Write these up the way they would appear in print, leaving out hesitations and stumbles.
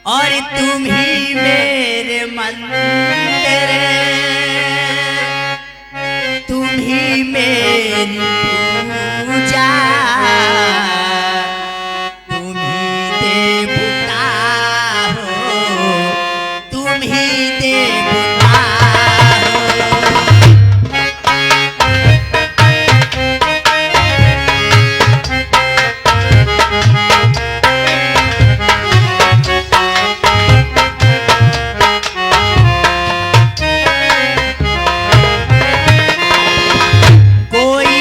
और तुम ही मेरे मंदिर, तुम ही मेरी पूजा, तुम ही देवता हो, तुम ही देवता हो। कोई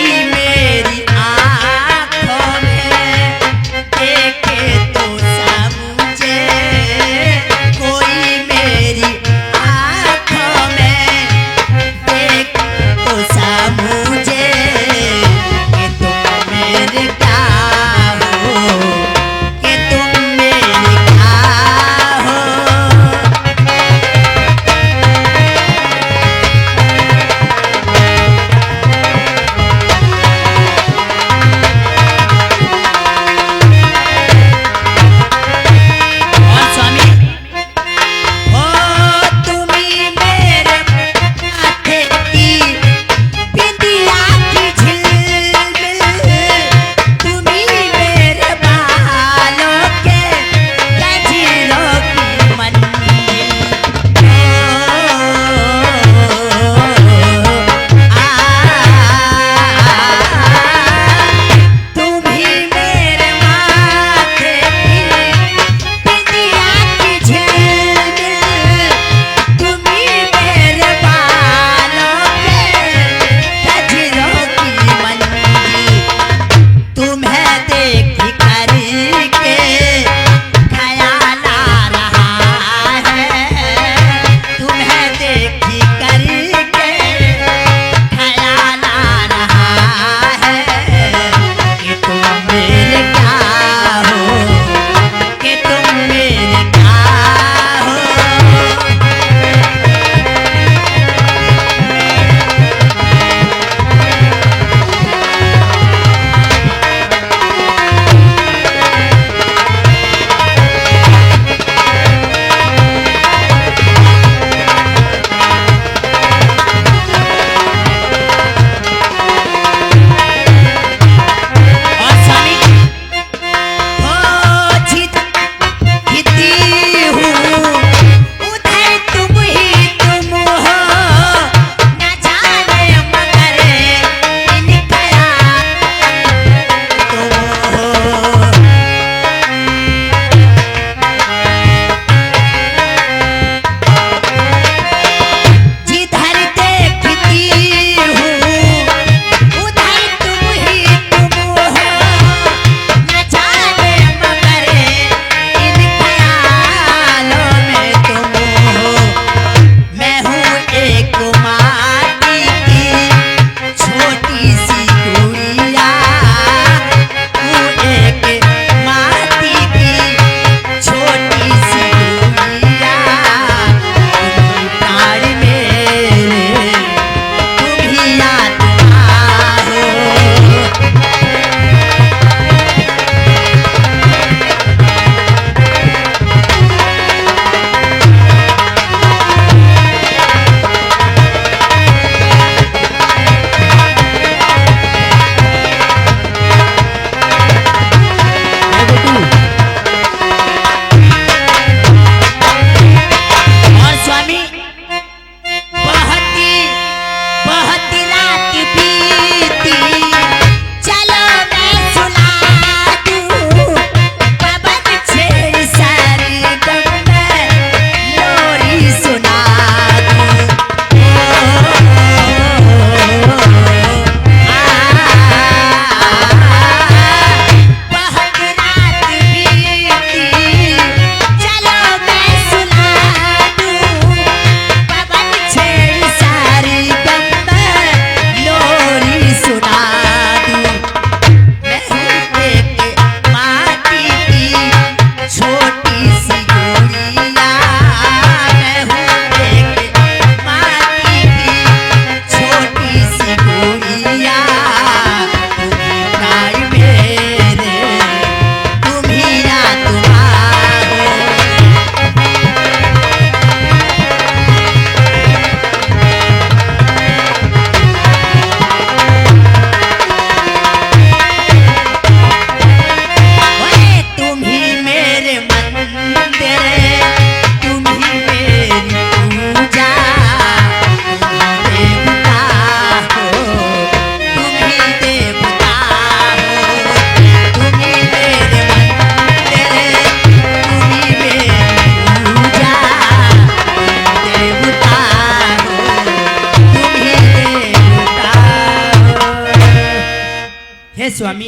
स्वामी।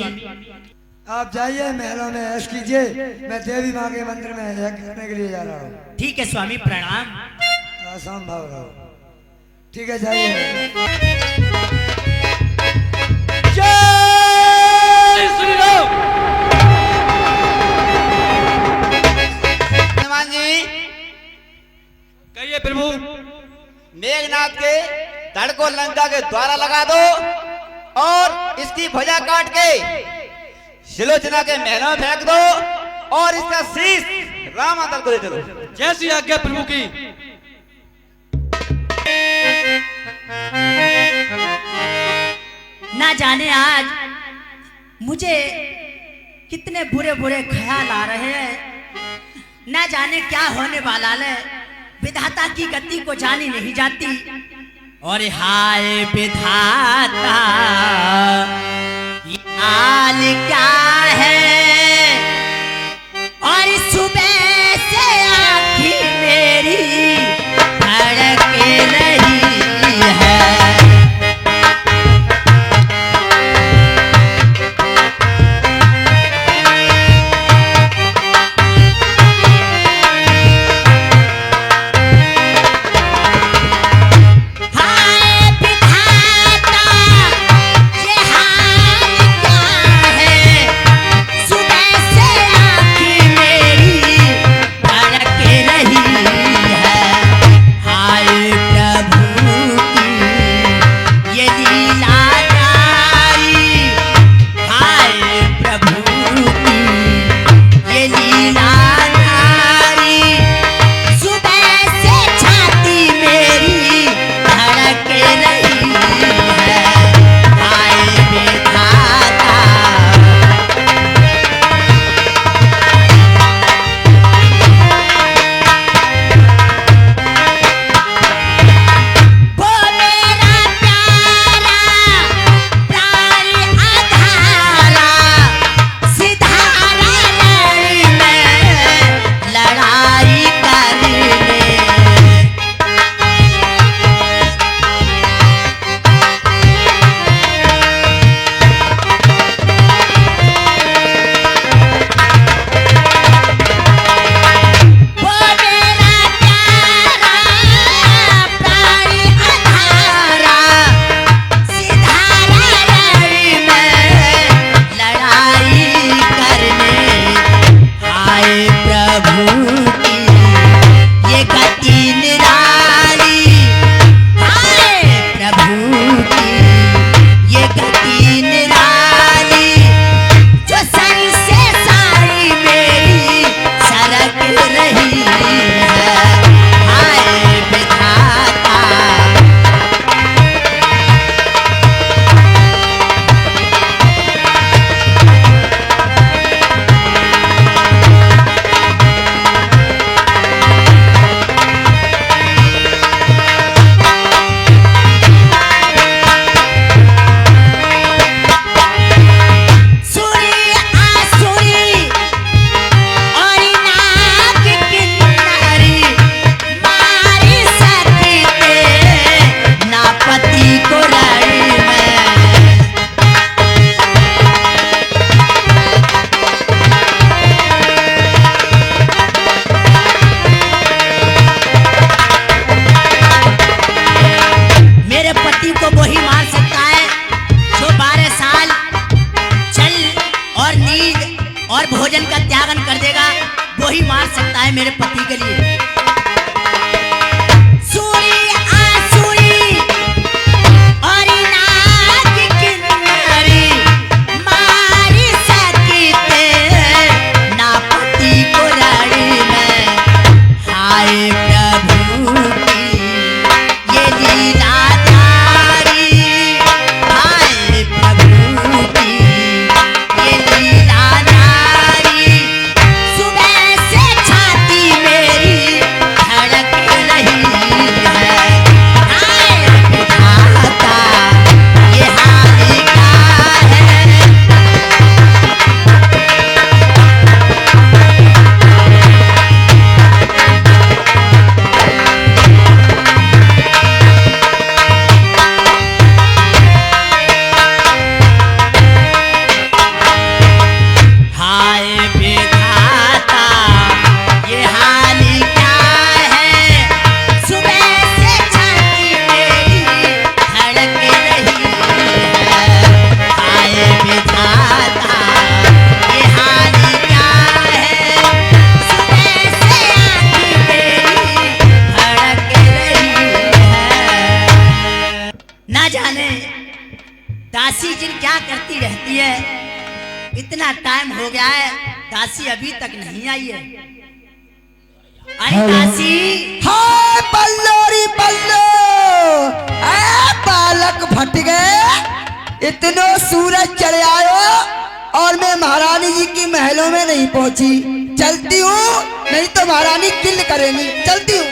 आप जाइए महलों में ऐश कीजिए, मैं देवी माँ के मंदिर में यज्ञ करने के लिए जा रहा हूँ। ठीक है स्वामी, प्रणाम। आसान भाव रहो। ठीक है, जाइए। हनुमान जी कहिए प्रभु। मेघनाथ के धड़ को लंका के द्वारा लगा दो और इसकी भुजा काट के शिलोचना के महलों में फेंक दो और इसका शीश रामादल को दे दो। जैसी आज्ञा प्रभु की। ना जाने आज मुझे कितने बुरे बुरे ख्याल आ रहे हैं। ना जाने क्या होने वाला है। विधाता की गति को जानी नहीं जाती। और हाय विधाता, ये हाल क्या है। और सुबह से आँखी मेरी धड़क रही है। वही मार सकता है मेरे पति के लिए। दासी जिन क्या करती रहती है? इतना टाइम हो गया है, दासी अभी तक नहीं आई है। अरे दासी, हाय पल्लोरी पल्लो, ए बालक फट गए। इतनो सूरज चढ़ आयो और मैं महारानी जी की महलों में नहीं पहुंची। चलती हूँ, नहीं तो महारानी किल करेंगी। चलती हूँ।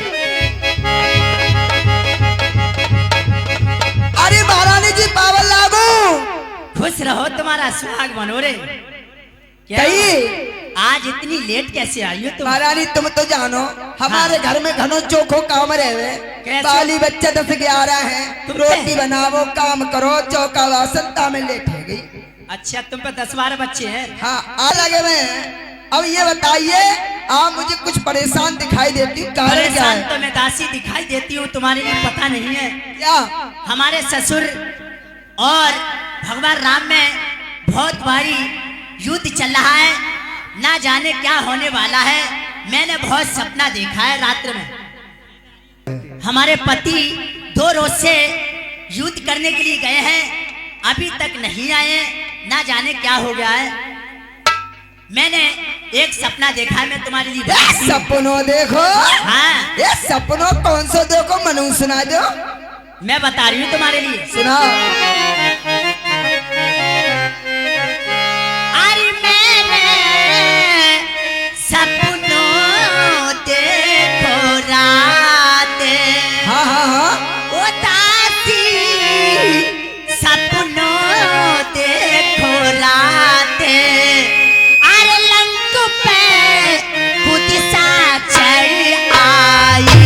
अरे महारानी जी पावन लागू। खुश रहो, तुम्हारा सुहाग मनोरे। क्या आज इतनी लेट कैसे आई हो तुम? महारानी तुम तो जानो हमारे घर में घनो चोखो काम रहे। कैसे? बाली बच्चे 10-11 हैं। तुम रोटी बनावो, काम करो, चौका वासनता में लेट है गई। अच्छा, तुम पे 10-12 बच्चे हैं? हाँ, आ लगे हुए हैं। अब ये बताइए, आप मुझे कुछ परेशान दिखाई देती हूँ, कारण क्या परेशान है? तो मैं दासी दिखाई देती हूँ, तुम्हारे लिए पता नहीं है क्या? हमारे ससुर और भगवान राम में बहुत भारी युद्ध चल रहा है। ना जाने क्या होने वाला है। मैंने बहुत सपना देखा है रात्र में। हमारे पति 2 रोज से युद्ध करने के लिए गए हैं, अभी तक नहीं आए। ना जाने क्या हो गया है। मैंने एक सपना देखा है, मैं तुम्हारे लिए ये बताती हूँ। सपनों देखो। हाँ, ये सपनों कौन सा देखो, मनु सुना दो। मैं बता रही हूँ तुम्हारे लिए। सुना। अरे मैंने सपनों देखो रात, हाँ हाँ हाँ। ओ दासी सपनों देखो रात। अरे लंक पे खुद सा चढ़ आई।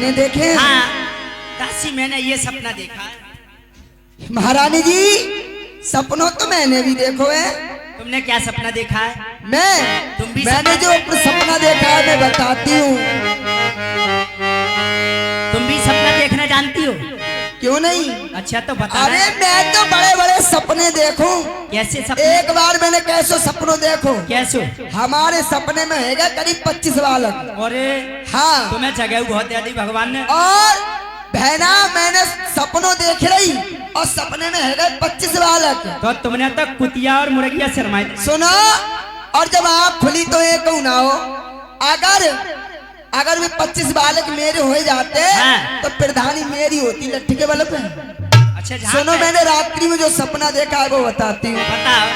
सपने देखे? हाँ दासी मैंने ये सपना देखा है। महारानी जी सपनों तो मैंने भी देखो है। तुमने क्या सपना देखा है? तुम भी मैंने जो सपना देखा है मैं बताती हूँ। तुम भी सपना देखना जानती हो? क्यों नहीं? अच्छा तो बता। अरे मैं तो बड़े बड़े सपने देखूं। कैसे सपने? एक बार मैंने कैसे सपनों देखो। कैसे? हमारे सपने में है करीब 25 बालक। अरे हाँ तुम्हें जगह बहुत दी भगवान ने। और बहना मैंने सपनों देख रही और सपने में है 25 बालक। तो तुमने तो कुतिया और मुर्गिया शर्माई। सुनो, और जब आँख खुली तो एक ना हो, अगर वे 25 बालक मेरे हो जाते हाँ। तो प्रधानी मेरी होती लट्ठी के बल पे। अच्छा सुनो, मैंने रात्रि में जो सपना देखा है वो बताती हूँ। बताओ।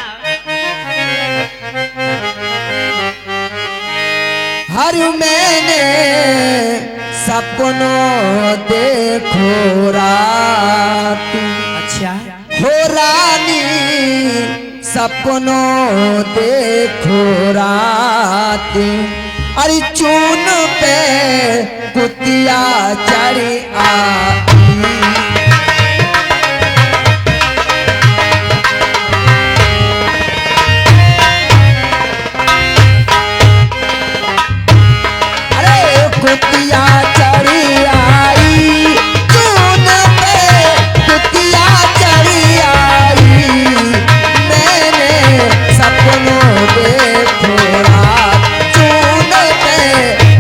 हर मैंने सपनों देखो रात। अच्छा हो रानी सपनों देखो रात। अरे चून पे कुतिया चढ़ी आई। अरे कुतिया चढ़ी आई, चून पे कुतिया चढ़ी आई। मैंने सपनों देखो रात, चून पे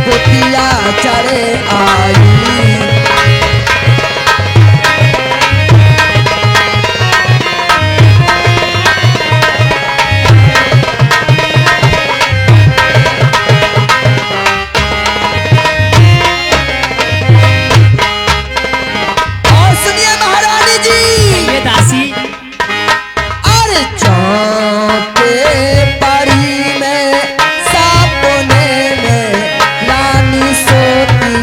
कुतिया चढ़े आई। और सुनिए महारानी जी, ये दासी अरे चौके पड़ी में सपने में रानी सोती।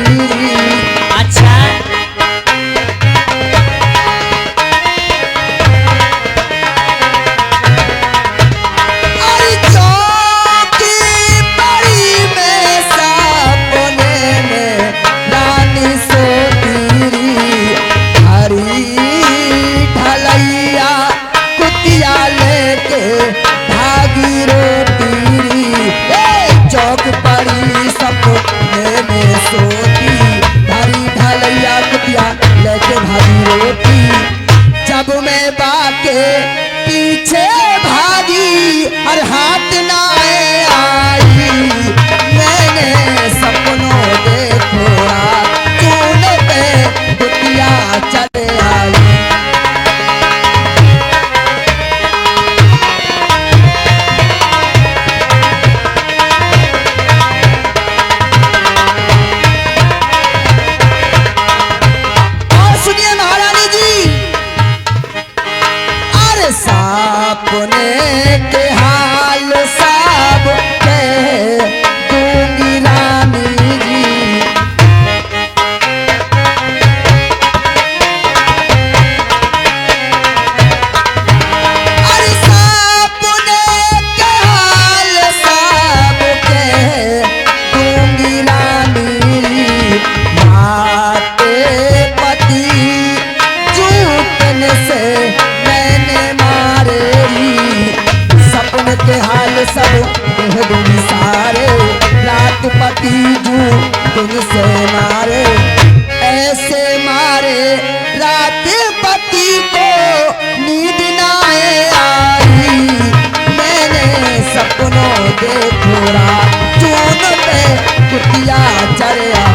अच्छा अरे चौकी पड़ी में सपने में रानी सोती। हरी ढलैया कुतिया लेके भागी रोती। चौक पड़ी सपने में सोती, हरी ढलैया कुतिया लेके भागी रोती। जब मैं बाके पीछे भागी और हाथ ना आई। मैंने सपनों देखो रात, चून पे कुतिया चले आई। और सुनिए महारानी जी, अरे सपने के हाल सब कह दूंगी रानी जी। अरे सपने के हाल सब कह दूंगी रानी जी। माते पति झूठने से मैंने मारे री। सपने के हाल सब कह दूंगी सारे, रात पति झूठने मारे। ऐसे मारे रात पति को नींद ना आई। मैंने सपनों देखो रात, चून पे कुतिया चढ़ा।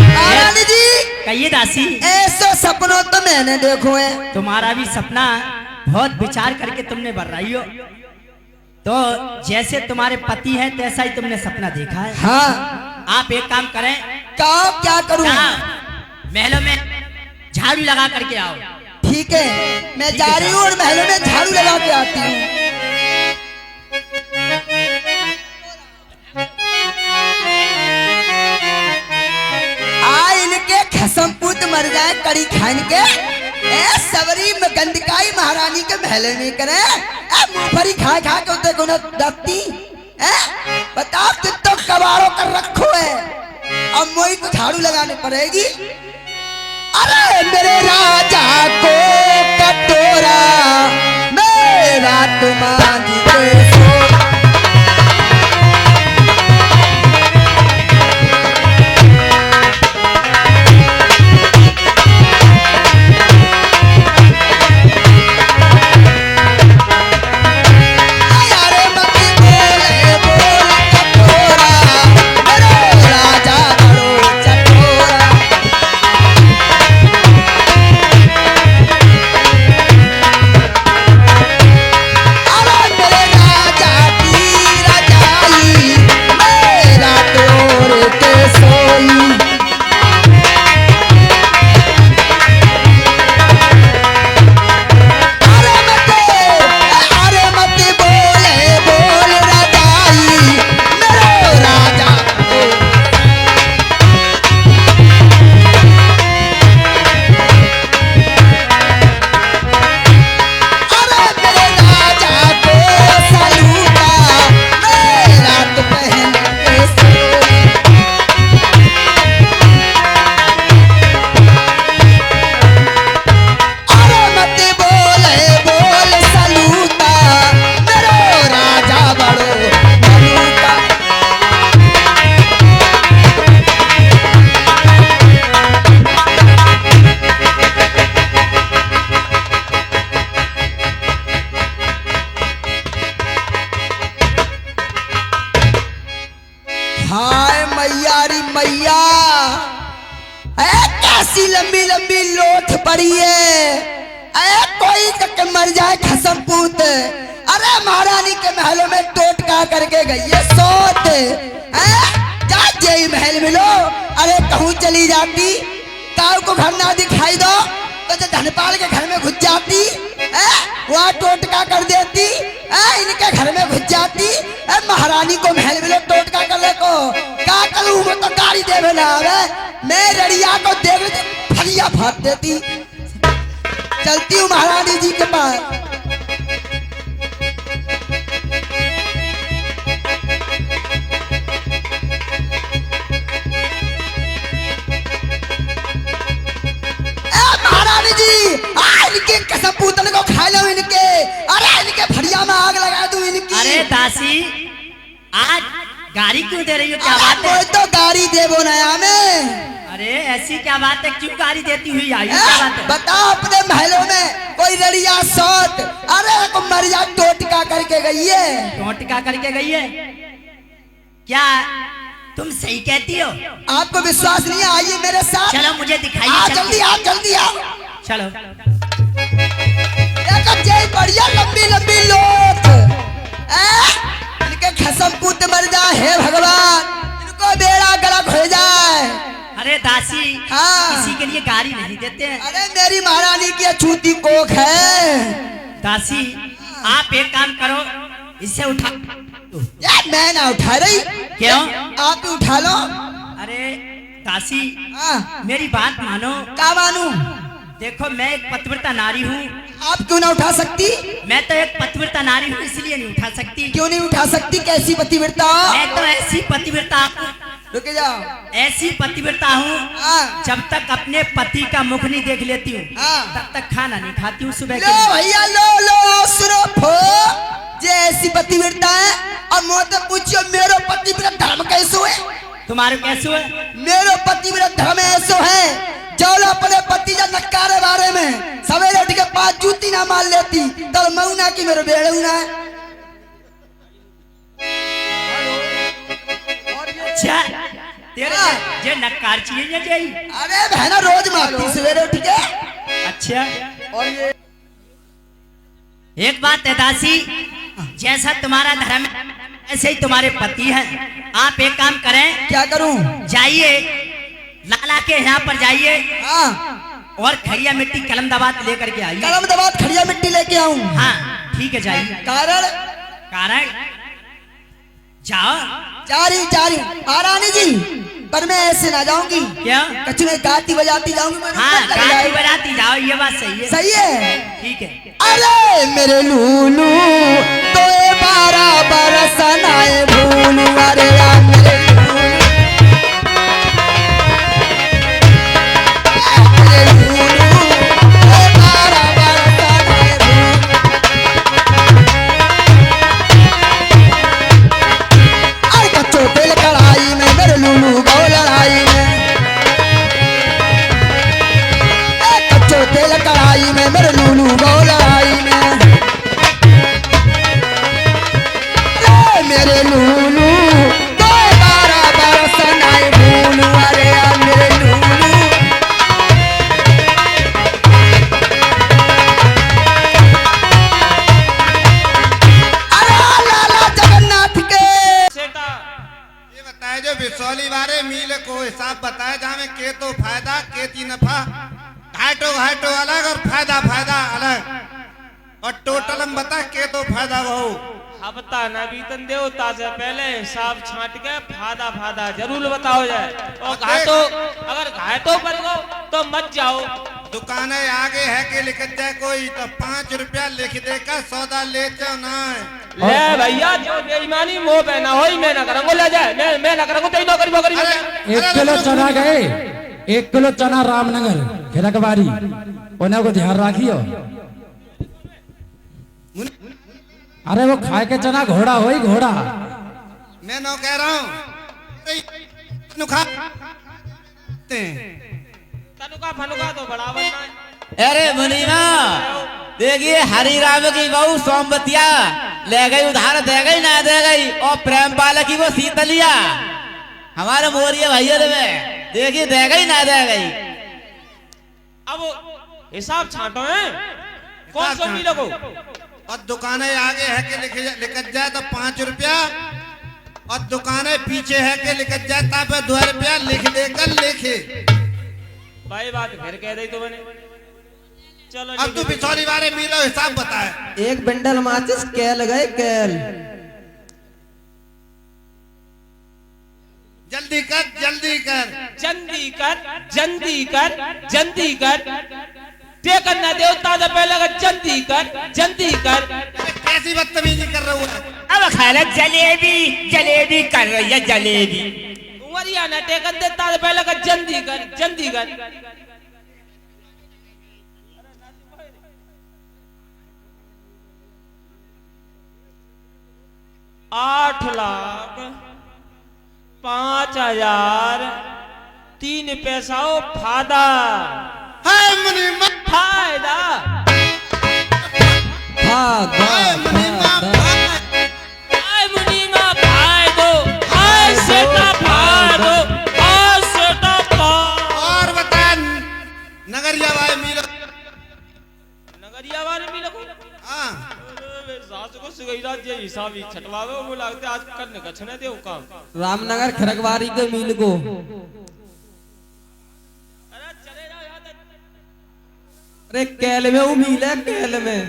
महारानी जी कहिए दासी, ऐसे सपनों तो मैंने देखो है। तुम्हारा भी सपना बहुत विचार करके तुमने बर्राई हो। तो जैसे तुम्हारे पति है तैसा ही तुमने सपना देखा है। हाँ, आप एक काम करें, क्या करूं? जाओ महलों में झाड़ू लगा करके आओ। ठीक है, मैं जा रही हूँ और महलों में झाड़ू लगा के आती हूँ। आ इनके खसम पूत मर जाए कड़ी खान के। बड़ी गंदकाई महारानी के महल में करे मूंगफली खा खा के उते को न दत्ती बताओ तुम तो कबाड़ों कर रखो है अब मोई को झाड़ू लगाने पड़ेगी। अरे मेरे राजा को कटोरा मेरा तुम्हारी के सो हाय मैयारी मैया कैसी लंबी लंबी लोथ पड़ी है कोई तक मर जाए खसम पूत। अरे महारानी के महलों में टोटका करके गई है सोत जा जय महल मिलो। अरे कहूँ चली जाती काऊ को घर ना दिखाई दो तो धनपाल के घर में घुस जाती वहाँ टोटका कर देती इनके घर में घुस जाती महारानी को महल मिलो टोटका करने को क्या करूँ मैं तो गाड़ी देवे ना आवे मैं रड़िया को देख फलिया फाड़ देती। चलती हूँ महारानी जी के पास। महारानी जी इनके कसम पूतन को खा लो इनके। अरे इनके फड़िया में आग लगा दूं इनकी। अरे दासी आज गाड़ी क्यों दे रही हो? क्या बात है? तो गाड़ी देवो नया में। अरे ऐसी क्या बात है? क्यों गाड़ी देती हुई आई? क्या बात है? बताओ अपने महलों में कोई रड़िया सोत अरे को मरिया टोटका करके गई है। टोटका करके गई है? क्या तुम सही कहती हो? आपको विश्वास नहीं है? आइए मेरे साथ। चलो मुझे दिखाइए। जल्दी आओ जल्दी आओ। चलो जय बढ़िया लंबी लंबी लोथ इनके खसम पूत मर जाए हे भगवान इनको बेड़ा गलत हो जाए। अरे दासी हाँ। किसी के लिए गाड़ी नहीं देते हैं। अरे मेरी महारानी की अछूती कोख है। दासी आप एक काम करो इसे उठा। यार मैं ना उठा रही। क्यों? आप ही उठा लो। अरे दासी हाँ। मेरी बात मानो। क्या मानू? देखो मैं एक पतिव्रता नारी हूँ। आप क्यों ना उठा सकती? मैं तो एक पतिव्रता नारी हूँ इसलिए नहीं उठा सकती। क्यों नहीं उठा सकती? कैसी पतिव्रता? मैं तो ऐसी पतिव्रता हूँ। रुके जाओ। ऐसी पतिव्रता हूँ हाँ। जब तक अपने पति का मुख नहीं देख लेती हूँ हाँ। तब तक खाना नहीं खाती हूँ सुबह लो के। भैया लो सुनो फो जैसी पतिव्रता है और मोते पूछियो मेरो पतिव्रत धर्म कैसो है? तुम्हारे कैसे है? मेरो पतिव्रत धर्म ऐसो है जो अपने पति जा नक्कारे बारे में सवेरे उठ के 5 जूती ना मार लेती तब मऊना की मेरो बेड़ूना है। अच्छा तेरे ये नक्कार चाहिए जाई। अरे बहना रोज मारती सवेरे उठ के। अच्छा और ये एक बात है दासी जैसा तुम्हारा धर्म है ऐसे ही तुम्हारे पति हैं। आप एक काम करें। क्या करूं? जाइए लाला के यहाँ पर जाइए हाँ। और खड़िया मिट्टी कलम दबात लेकर के आइए। कलम दबात खड़िया मिट्टी लेके आऊं? हाँ ठीक है जाइए। कारण? कारण जाओ। जा रही महारानी जी पर मैं ऐसे ना जाऊंगी, क्या? कछु नहीं गाती बजाती जाऊंगी मैं। हाँ, लग गाती जाएगा। बजाती जाओ, ये बात सही है। सही है। ठीक है। अरे मेरे लूलू तो 12 बरस नाए भूलू, अरे यार मेरे लूलू, मेरे लूलू तो 12 बरस नाए भूलू। अरे कच्चो तेल कढ़ाई में मेरे लूलू गौ लड़ाई में, कच्चो तेल कढ़ाई में मेरे लूलू गौ लड़ाई में। अरे मेरे लूलू तो 12 बरस नाए भूलू, अरे यार मेरे लूलू। अरे लाला जगन्नाथ के सेठा ये बताए जो बिसौली वाले मील को हिसाब बताए जहाँ में के तो फायदा के ती नफा, घाटो घाटो अलग और फायदा फायदा अलग, और टोटल हम बता के तो फायदा बहु। हफ्ता ना बीतन देवता से पहले हिसाब छांट के फादा फादा जरूर बताओ जाए। और घाटो अगर घाटो पर गो तो मत जाओ। दुकान आगे है के लिख जाए कोई तो 5 रुपया लिख दे का सौदा ले जाओ ना। ले भैया जो बेईमानी मोह पे ना होई मैं ना करूंगा, ले जाए मैं ना करूंगा, तेरी नौकरी वोकरी में जाए। 1 किलो चना गए, 1 किलो चना रामनगर खिरकबारी, उन्हें को ध्यान रखियो। अरे वो खाए के चना घोड़ा होई घोड़ा। मैं नो कह रहा हूँ नुखा तनुका फनुका तो बड़ा बनना है। अरे मुनीमा देखिए, हरी राम की बहू सोमवतिया ले गई उधार, दे गई ना दे गई, और प्रेम पाला की वो शीतलिया हमारे मोरिया भैया देखिए दे गई ना दे गई। अब हिसाब छांटो है कौन सो मिलो को। और दुकानें आगे है के लिख जाए तो 5 रुपया, और दुकानें पीछे है के लिख जाए तब 2 रुपया लिख देकर लिखे। भाई बात फिर कह दी तो मैंने। चलो अब तू बिछौली वाले मिलो हिसाब बताए। एक बंडल माचिस कैल गए कैल। जल्दी कर जल्दी कर। जल्दी कर जल्दी कर जल्दी कर, ते करना देवता से पहले अगर जल्दी कर जल्दी कर। अरे कैसी बदतमीजी कर रहा हूँ। अब खाला जलेबी जलेबी कर रही है जलेबी। वरिया ना टेकन देता से पहले अगर जल्दी कर जल्दी कर। 8,05,000 3 पैसाओ फादा हाय मुनीमा फायदा। हाय मुनीमा आय मुनीमा फाय दो, आय सेटा फाय दो, आय सेटा फाय। और बता नगरिया वाले मिलो। नगरिया वाले भी लगो। हाँ सास को सुगैरा जे हिसाब ही छटवावे वो लगते आज करने का छने दे काम। रामनगर खरगवारी के मिल को। अरे चले जाओ यार। अरे कैल में वो मिल है कैल में।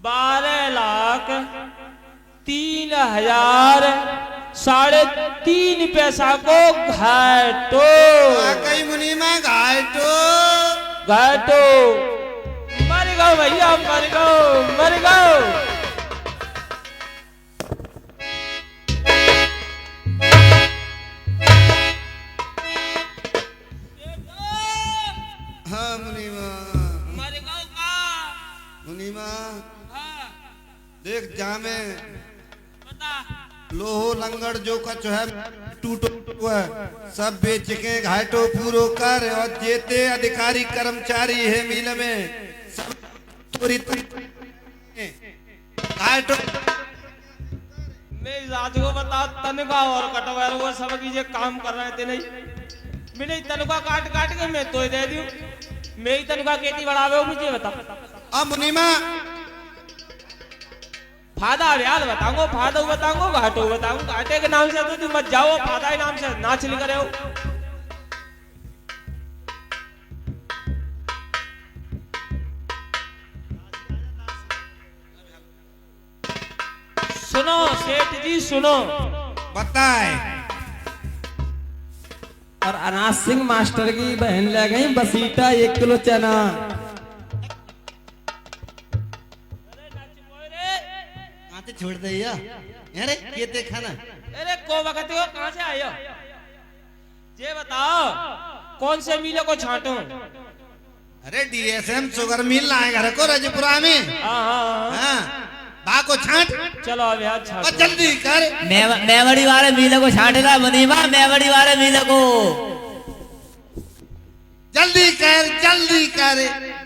12,03,000 3.5 पैसा को घाटो कई मुनीमा घाटो। घाटो। मर गो भैया मर गो मर गो। हाँ मुनीमा मर गो का। मुनीमा हाँ देख जामे बता। लोहो लंगड़ जो कछ है टूटो हुआ सब बेच के घाटो पूरो कर, और जेते अधिकारी कर्मचारी है मिल में सब तोरी घाटो। मैं रात को बता तनख्वाह और कटवा वो सब की जे काम कर रहे थे नहीं। मैंने तनख्वाह काट काट के मैं तो दे दूं। मेरी तनख्वाह खेती बढ़ावे हो मुझे बता। अब मुनीमा फादा ब्याज बताऊंगा, फादा बताऊंगा, घाटो बताऊंगा। घाटे के नाम से तो तुम मत जाओ, फादा के नाम से नाच लिख रहे हो। सुनो सेठ जी सुनो। बताए। और अनाज सिंह मास्टर की बहन ले गई बसीटा 1 किलो चना। छोड़ दे अरे ये देखा ना। अरे को वक्त हो कहाँ से आए हो? ये बताओ कौन से मिले को छांटो? अरे DSM शुगर मिल लाए घर को रजपुरा में। हाँ बा को छांट। चलो अब यार छांटो। और जल्दी कर। मेवड़ी वाले मिले को छाटेगा मुनीमा, मेवड़ी वाले मिले को। जल्दी कर जल्दी कर।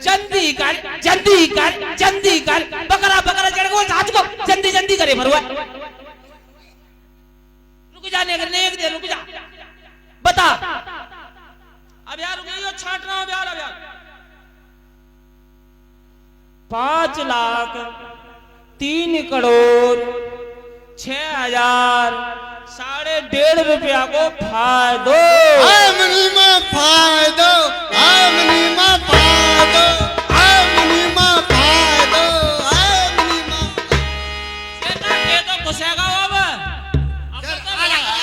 जल्दी कर जल्दी कर जल्दी कर। बकरा बकरा चढ़ को साथ को जल्दी जल्दी करे भरवा। रुक जा नहीं एक दे रुक जा। बता अब यार रुक छाट रहा हूं यार। अब यार 5 लाख 3 करोड़ 6,000 1.5 रुपया को फायदो। आमनीमा फायदो आमनीमा फायदो आमनीमा फायदो आमनीमा। ये तो घुसेगा अब।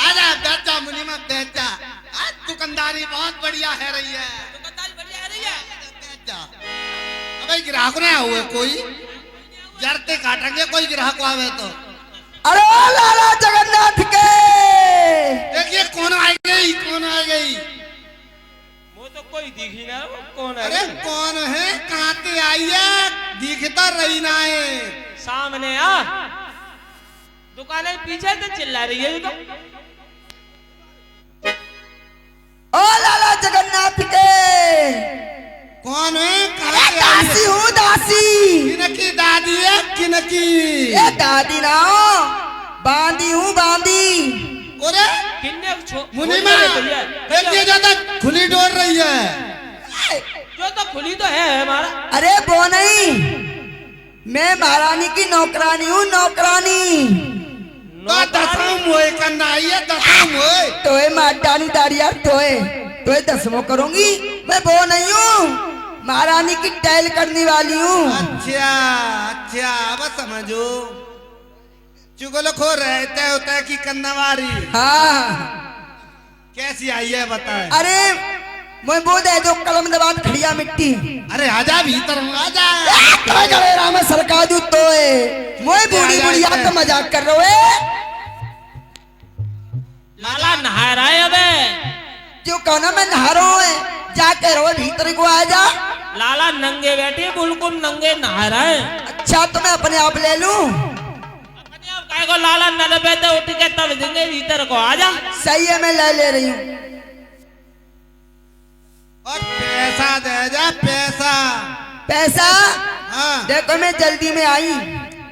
आजा बेचा मुनीमा बेचा। आज दुकानदारी बहुत बढ़िया है रही है। दुकानदारी बढ़िया है रही है। बेचा। अबे ग्राहक ना हुए कोई जरते काटेंगे कोई ग्राहक आवे तो। अरे लाला जगन्नाथ के देखिए कौन आ गई कौन आ गई। वो तो कोई दिखी ना वो कौन है? अरे कौन है कहाँ से आई है दिखता रही ना है। सामने आ दुकान पीछे से चिल्ला रही है ये तो। ओ लाला जगन्नाथ के कौन है कहाँ से आई दासी है? हूँ दासी। किनकी दादी है किनकी? ये दादी ना बांदी हूँ बांदी। अरे किन्ने मुनीमा देखिए ज्यादा खुली डोर रही है। जो तो खुली तो है हमारा। अरे वो नहीं, मैं महारानी की नौकरानी हूँ नौकरानी। तो दसम हुए करना आई है दसम हुए। तोए माटानी दाड़ी यार तोए दसमों करूंगी। मैं वो नहीं हूँ, महारानी की टैल करने वाली हूँ। अच्छा अच्छा अब समझो चुगल खो रहते होता की कन्नवारी। हाँ कैसी आई है बताए। अरे मैं वो दे दो कलम दबात खड़िया मिट्टी। अरे आजा भीतर आजा। राम सरकार दू तो मैं बूढ़ी बुढ़िया तो मजाक कर रहे हो। लाला नहा रहा है अबे। जो कहना मैं नहा रहा हूँ जाके रहो भीतर को आ जा। लाला नंगे बैठे बिल्कुल नंगे नहा रहा है। अच्छा तो मैं अपने आप ले लूं। अपने आप काय को लाला नल पे तो उठ के तब देंगे भीतर को आ जा। सही है मैं ले रही हूँ। और पैसा दे जा पैसा। पैसा हाँ देखो मैं जल्दी में आई,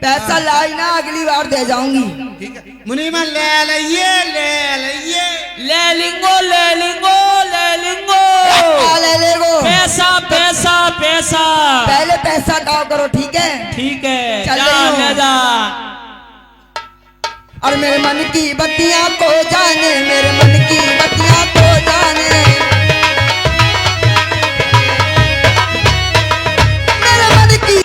पैसा लाई ना अगली बार दे जाऊंगी। ठीक है मुनीमा ले लइए ले लइए। ले लिंगो ले लिंगो ले लिंगो। ले ले गो पैसा पैसा पैसा। पहले पैसा दाव करो ठीक है। ठीक है चल जा रही हूँ। ले जा। और मेरे मन की बत्तियां को जाने, मेरे मन की बत्तियां को जाने, मेरे मन की।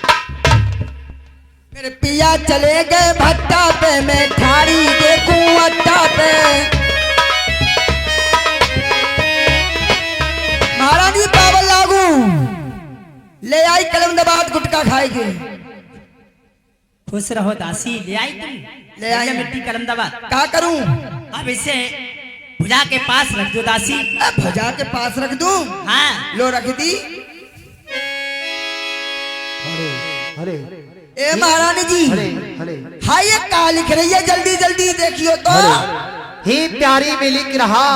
मेरे पिया चले गए भट्टा पे, मैं ठाड़ी देखूं अट्टा पे। महारानी पावल लागू ले आई कलम दबात गुटका खाएगी। खुश रहो दासी। ले आई तुम ले आई। मिट्टी कलम दबा। क्या करूं? अब इसे भुजा के पास रख दो दासी। भजा के पास रख दूं? हाँ लो रख दी। ए महारानी जी हाय ये क्या लिख रही है? जल्दी जल्दी देखियो तो। ही प्यारी में लिख रहा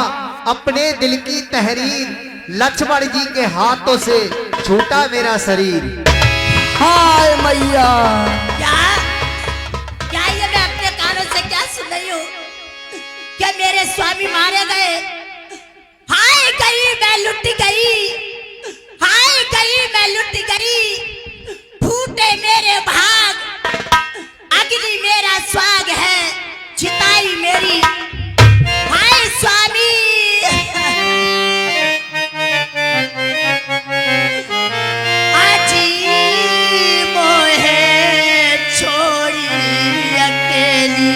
अपने दिल की तहरीर, लक्ष्मण जी के हाथों से छूटा मेरा शरीर। हाय मैया क्या क्या ये मैं अपने कानों से क्या सुन रही हूँ? क्या मेरे स्वामी मारे गए? हाय गई मैं लुट गई, हाय गई मैं लुट गई। फूटे मेरे भाग, अग्नि मेरा स्वाग है, चिताई मेरी। हाय स्वामी आजी मोहे छोड़ी अकेली।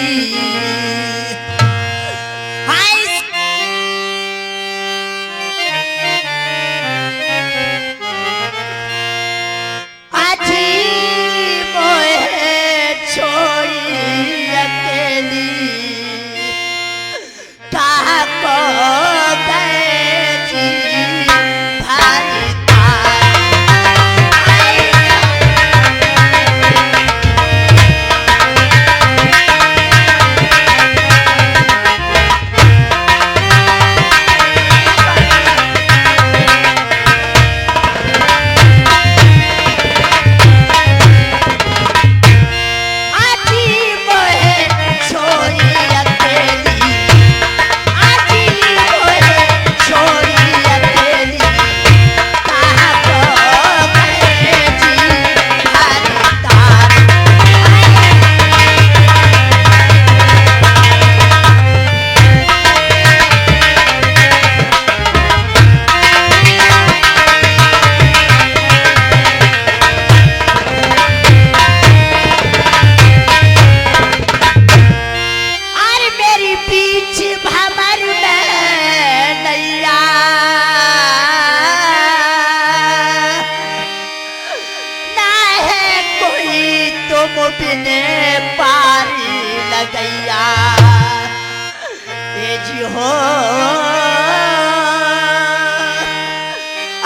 कोई तुम बिने पारी लगैया ए जी हो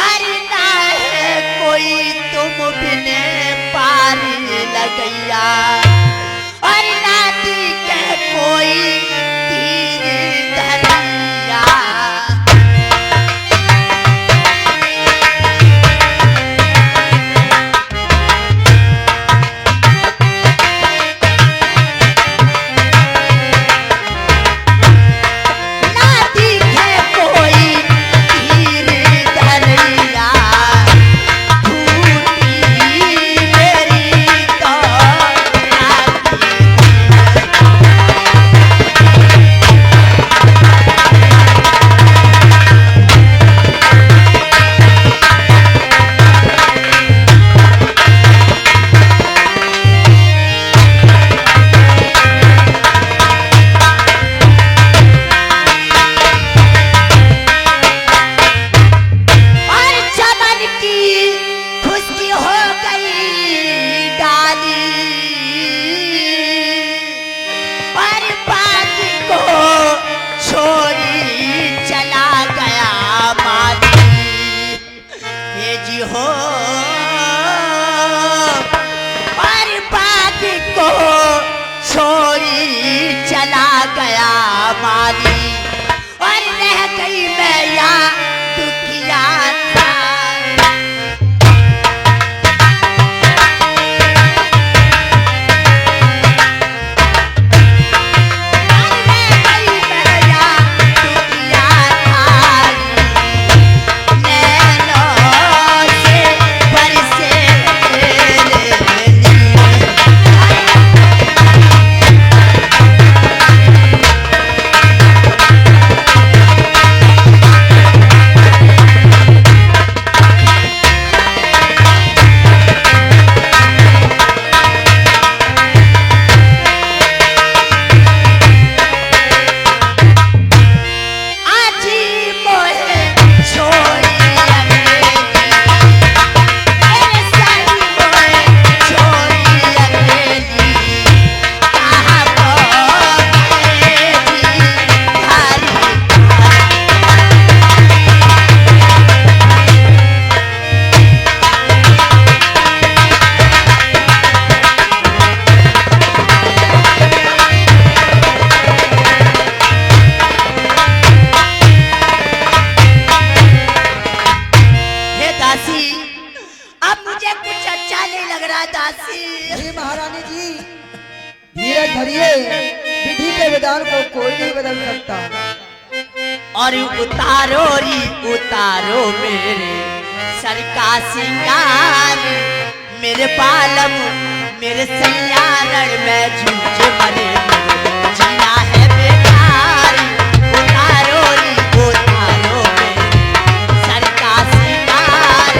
अरे ना है कोई तुम बिने पारी लगैया अरे नाती के कोई तीर धरिया जी महारानी जी धीरज धरिए, विधि के विधान को कोई नहीं बदल सकता। और उतारो री उतारो मेरे सर का सिंगार, मेरे बालम मेरे सैयार में झूठ मरे जीना है बेकार। उतारो री उतारो मेरे सर का सिंगार।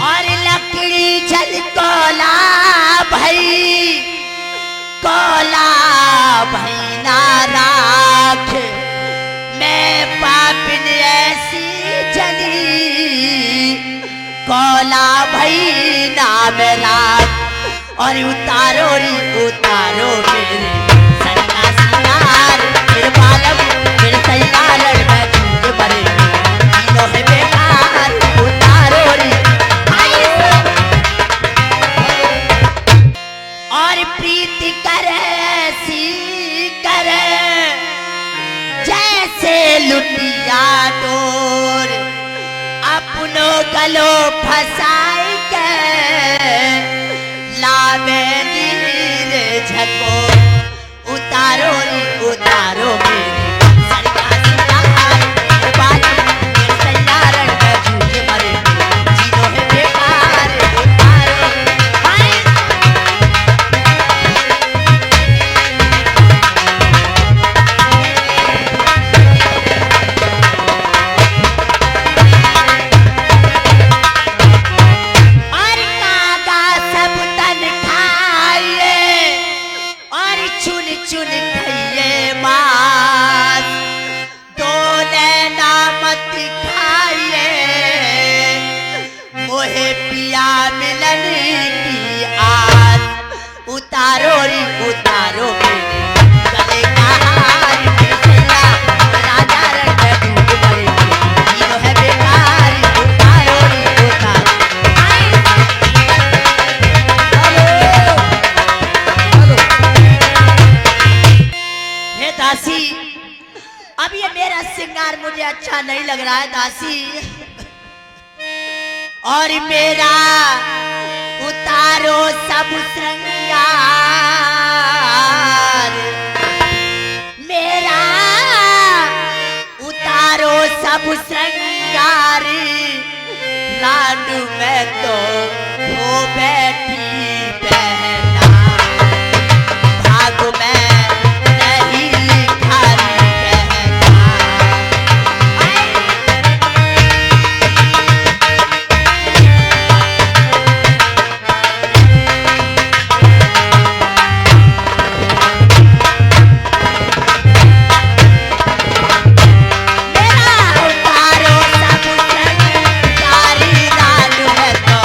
और लकड़ी जल कोला भाई ना राख, मैं पापिन ऐसी जली कोला भाई नाम राख। और उतारो री उतारो मेरे सर का सिंगार, मेरे बालम मेरे सैयार में झूठ भरे तीनों है बेकार। उतारो री और प्रीति करे ऐसी करे जैसे लुटिया डोर, अपनो गलो फसाई के लावे नीर झको। उतारो री उतारो मेरे सर का सिंगार, मेरे बालम मेरे सैयार में झूठ मरे जीनो है बेकार। उतारो हाय मोरे पिया मिलन की आस उतारो री उतारो मेरे गले का हार मिर्चला राजा रण में डूब गए तीनों है बेकार उतारो री उतारो हे दासी अब ये मेरा श्रृंगार मुझे अच्छा नहीं लग रहा है दासी और मेरा उतारो सब श्रृंगार मेरा उतारो सब श्रृंगार लाडू में तो हो बैठी बहना भाग में नहीं लिखा कहना मेरा उतारो सब श्रृंगार लाडू में तो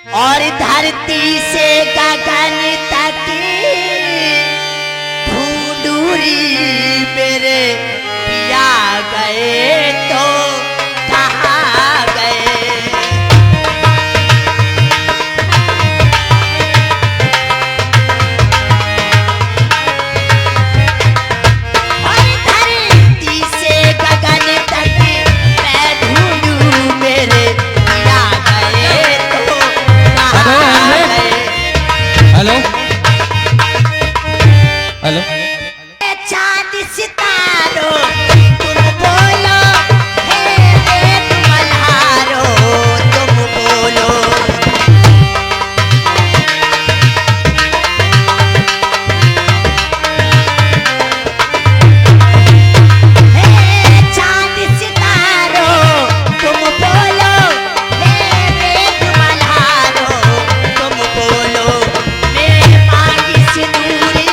और धरती से गगन तक ढूंढूरी मेरे पिया गए तो कहाँ गए। और धरती से गगन तक मैं ढूंढूं मेरे पिया गए तो कहाँ गए। हेलो हेलो चांद सितारों तुम बोलो, हे तुम मल्हारों तुम बोलो। हे चांद सितारों तुम बोलो, हे तुम मल्हारों तुम बोलो। मैं मांगी सिंदूरी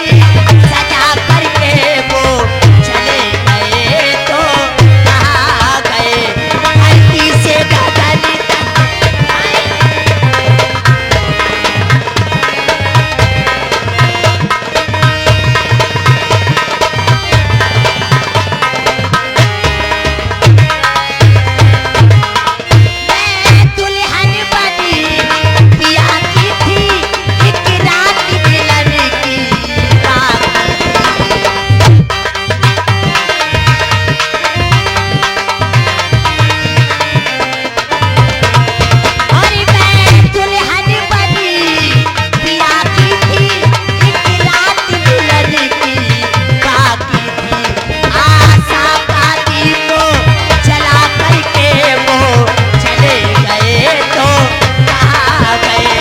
सजा करके वो चले गए तो कहाँ गए। धरती से गगन तक मैं दुल्हन बनी पिया की थी, एक रात मिलन की रात और मैं दुल्हन बनी पिया की थी, एक रात मिलन की बाकी थी। आशा का दीपो जला करके वो चले गए तो कहाँ गए।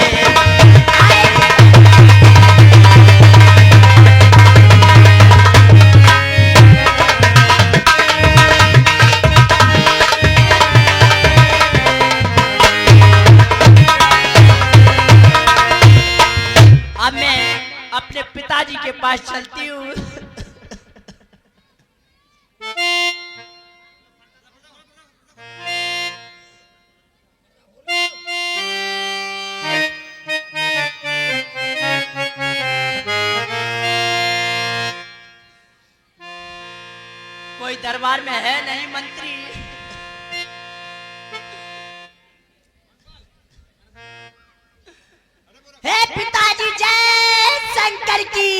अब मैं अपने पिताजी के पास चलती हूँ। कोई दरबार में है नहीं मंत्री। हे पिताजी जय शंकर की।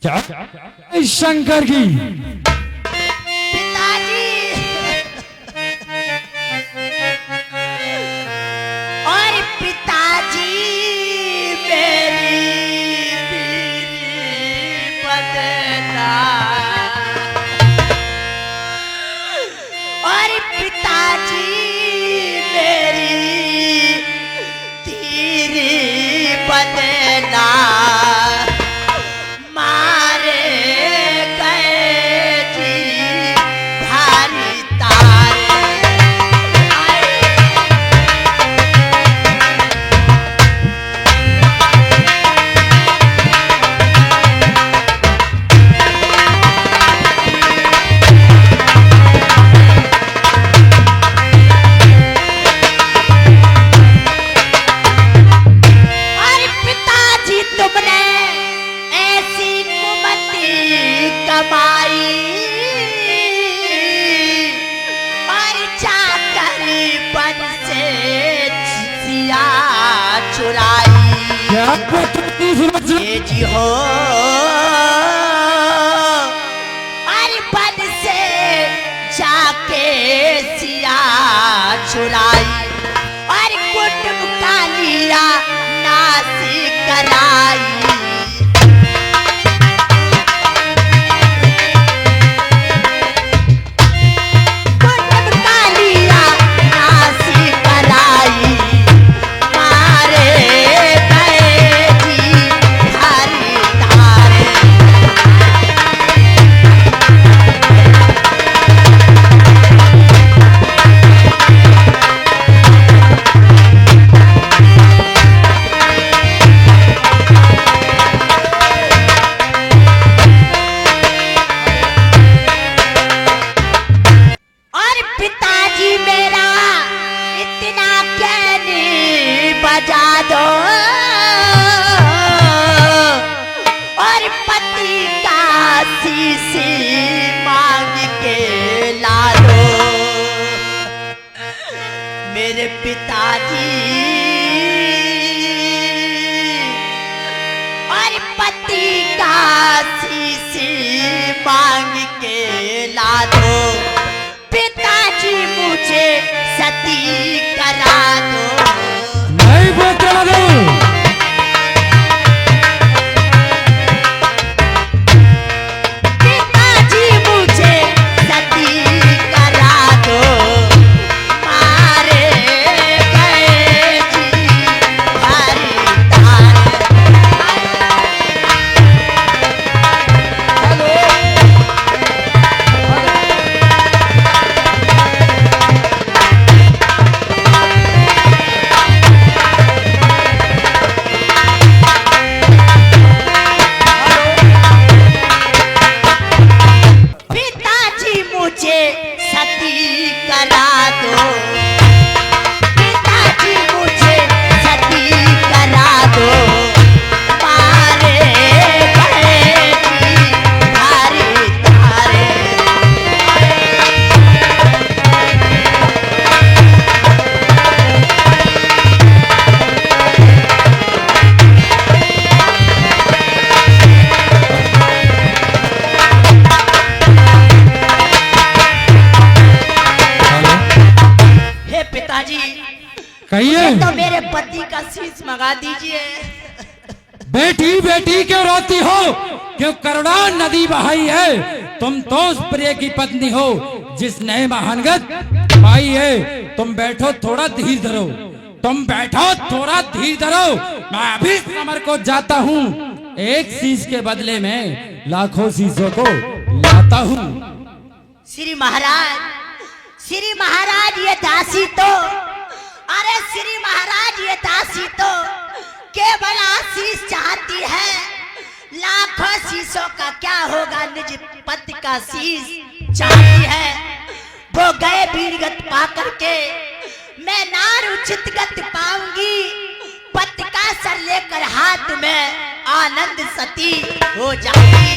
जय शंकर की। पिताजी और पिताजी मेरी बीवी बदना और पिताजी मेरी धीरी बदना मारे गए जी भारी तारे। और पिताजी तुमने ऐसी कुमति कमाई और जाकर बन से सिया चुराई। क्या बदतमीज सूरज। ये जी हो और बन से जाके सिया चुराई और कुटुंब का लिया नासी कराई। कुटुंब का लिया नासी कराई मारे गए जी धारी धारे। मेरे पिताजी और पति का शीश मांग के ला दो, पिताजी मुझे सती करा दो। नहीं बोलते दो। पिताजी मुझे सती करा दो, मारे गए जी हरि तारे। पिताजी मुझे सती करा दो, पिताजी मुझे सती करा दो, मारे गए जी हरि तारे। हे पिताजी, कहिए। ये तो मेरे पति का शीश मंगा दीजिए। बेटी बेटी क्यों रोती हो? क्यों करुणा नदी बहाई है? तुम तो उस प्रिय की पत्नी हो जिसने महानगत पाई है। तुम बैठो, थोड़ा धीर धरो। तुम बैठो, थोड़ा धीर धरो। मैं अभी समर को जाता हूँ। एक शीश के बदले में लाखों शीशों को लाता हूँ। श्री महाराज, श्री महाराज ये दासी तो, अरे श्री महाराज ये दासी तो केवल आशीष चाहती है, लाखों शीशों का क्या होगा, निज पति का शीश चाहती है। वो गए वीरगत पा करके मैं नार उचित गत पाऊंगी, पति का सर लेकर हाथ में आनंद सती हो जाऊंगी।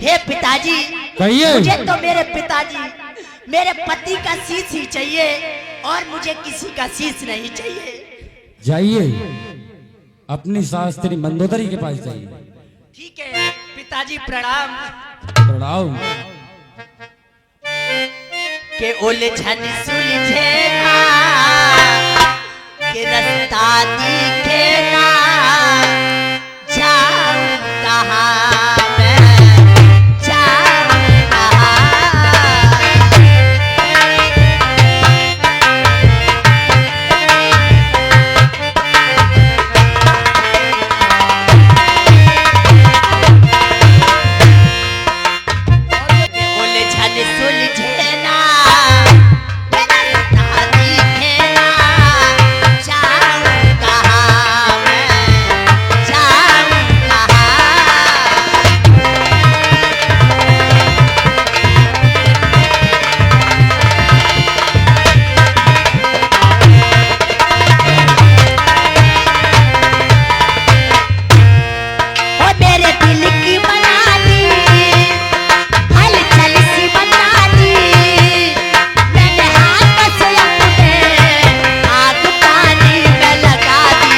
हे पिताजी, कहिए। मुझे तो मेरे पिताजी, मेरे पति का शीश ही चाहिए और मुझे किसी का शीश नहीं चाहिए। जाइए, अपनी शास्त्री मंदोदरी के पास जाइए। ठीक है पिताजी, प्रणाम। प्रणाम। के उलझन सुलझे ना, के रास्ता दिखे ना, जाऊं कहाँ मैं, जाऊं कहाँ। उलझन सुलझे ना, रास्ता दिखे ना, जाऊं कहाँ मैं, जाऊं कहाँ। ओ मेरे दिल की बना दी, हलचल सी बना दी, मैंने हाथ से अपने आग पानी में लगा दी।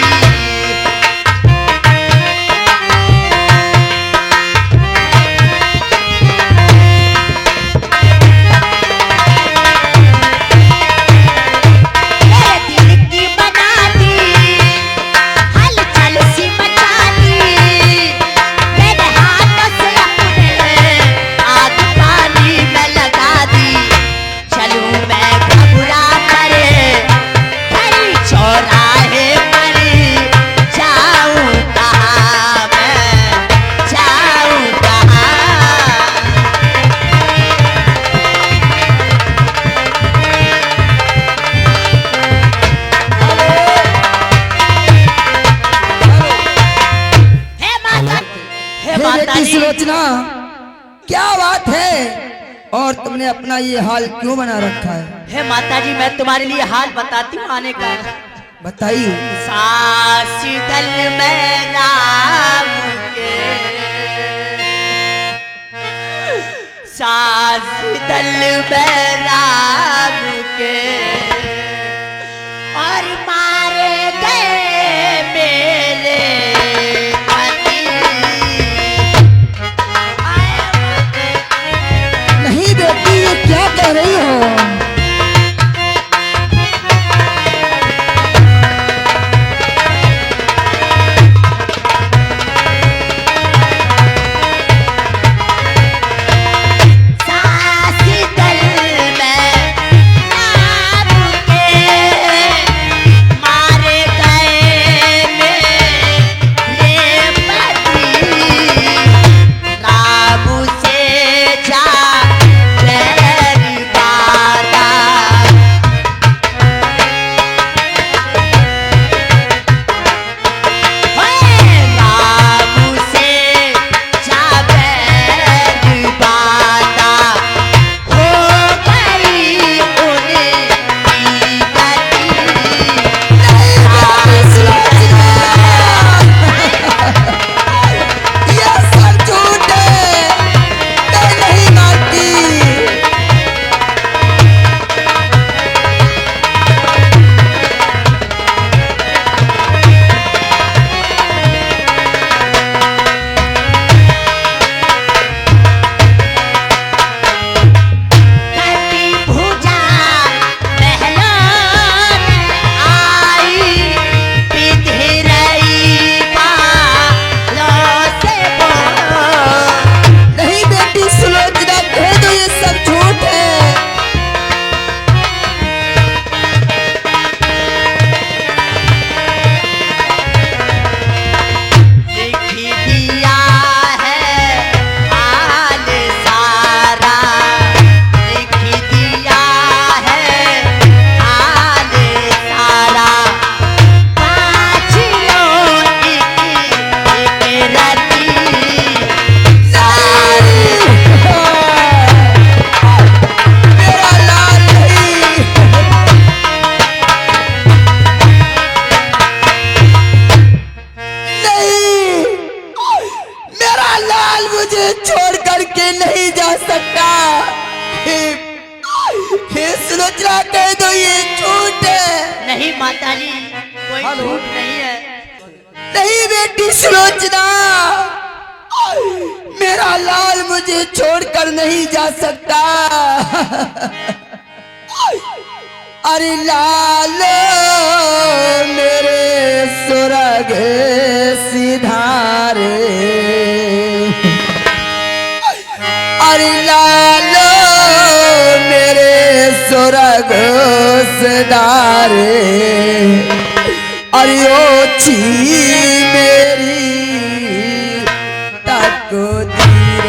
मेरे दिल की बना दी, हलचल सी मचा दी, मैंने हाथों से अपने आग पानी में लगा दी। चलूं मैं घबरा कर खड़ी चौराहे पर, जाऊं कहाँ मैं, जाऊं कहाँ। हे माता, हे हे माता बेटी जी, सुलोचना, क्या बात है? और तुमने अपना ये हाल क्यों बना रखा है? हे माता जी, मैं तुम्हारे लिए हाल बताती हूँ आने का। बताइए। सास दल में राम के, सास दल में राम के, नहीं माताजी, कोई झूठ नहीं है। नहीं बेटी सुलोचना, मेरा लाल मुझे छोड़कर नहीं जा सकता। अरे लाल मेरे सुरग सिधारे, अरे लाल मेरे सुरग सिधारे, अरे ओछी मेरी तकदीर।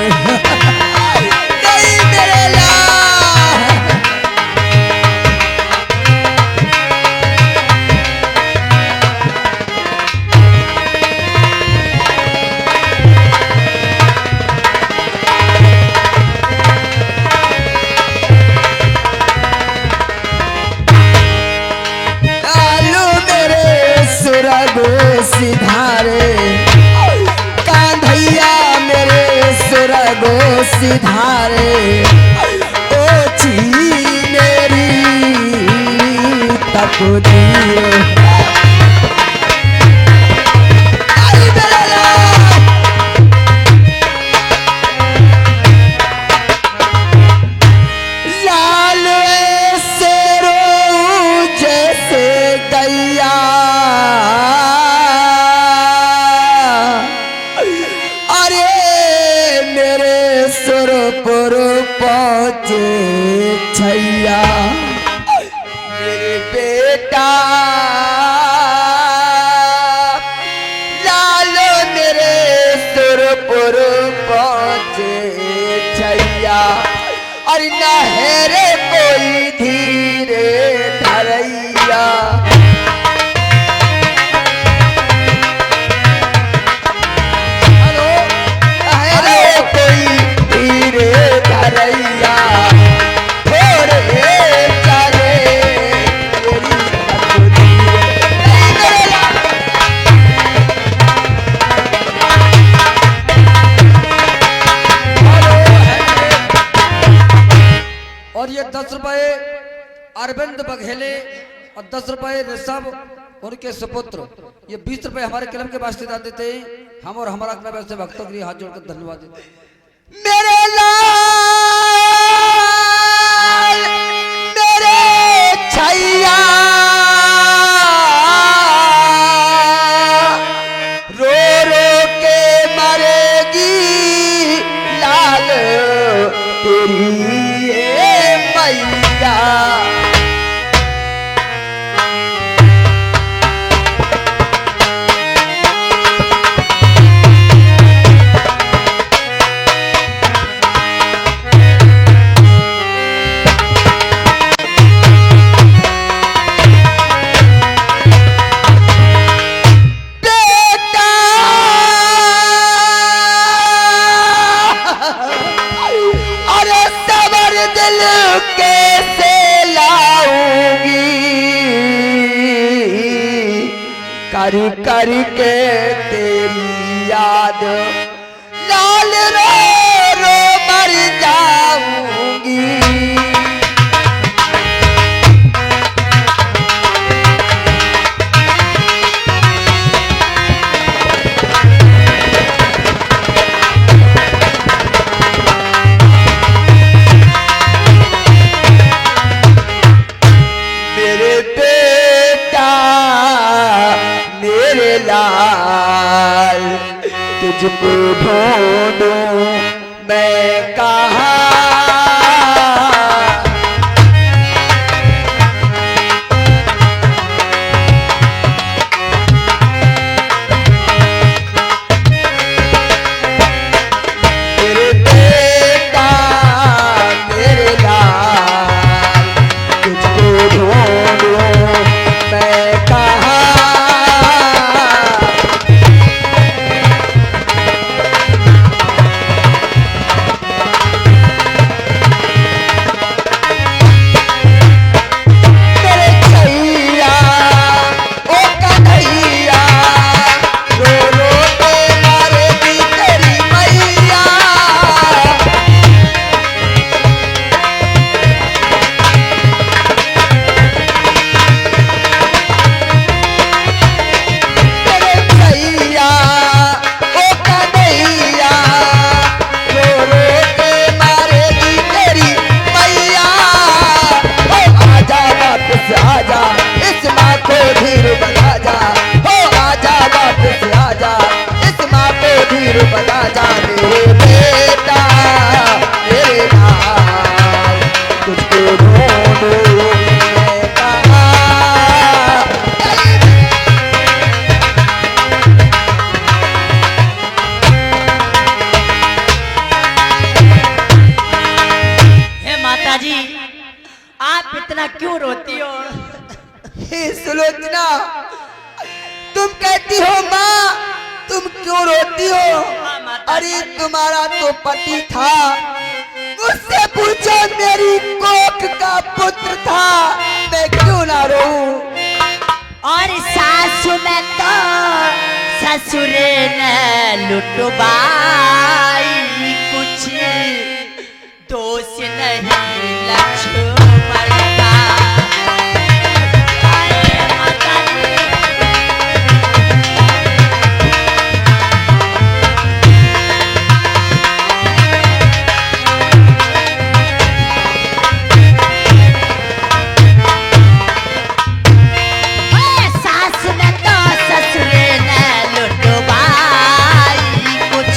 नहीं मेरे लाल, लालू मेरे सुरग सिधारे, कांधैया मेरे सुरग सिधारे, ओछी मेरी तकदीर। आई मेरा लाल, लाल ऐसे रो जैसे गैया, अरे मेरे सुरपुर पहुंचे छैया, मेरे बेटा लाल मेरे सुरपुर पहुंचे छैया, अरे नहरे कोई धीरे धरैया। हेलो, नहरे कोई धीरे धरैया, थोड़े चले मेरी तकदीर। नहीं मेरे लाल, और ये 10 रुपए अरविंद बघेले और 10 रुपए ऋषभ उनके सुपुत्र, ये 20 रुपए हमारे क्लब के वास्ते दान देते हैं। हम और हमारा क्लब ऐसे भक्तों के लिए हाथ जोड़कर धन्यवाद देते हैं। मेरे लाल मेरे छैया, रो रो के मरेगी लाल तेरी ये मैया। बेटा अरे सबर दिल कैसे लाऊंगी, कर कर के तेरी याद लाल रो रो मर जाऊंगी। मेरे बेटा मेरे लाल, तुझको ढूंढूं मैं कहाँ। मेरे बेटा मेरे लाल, तुझको ढूंढूं मैं कहाँ। हे सुलोचना, तुम कहती हो माँ, तुम क्यों रोती हो? अरे तुम्हारा तो पति था, मुझसे पूछो, मेरी कोख का पुत्र था, मैं क्यों ना रोऊं? और सासु में तो ससुर ने लुटवाई, कुछ दोष नहीं लक्ष्मण का। अरे माता जी, सास ने तो ससुर ने लुटवाई, कुछ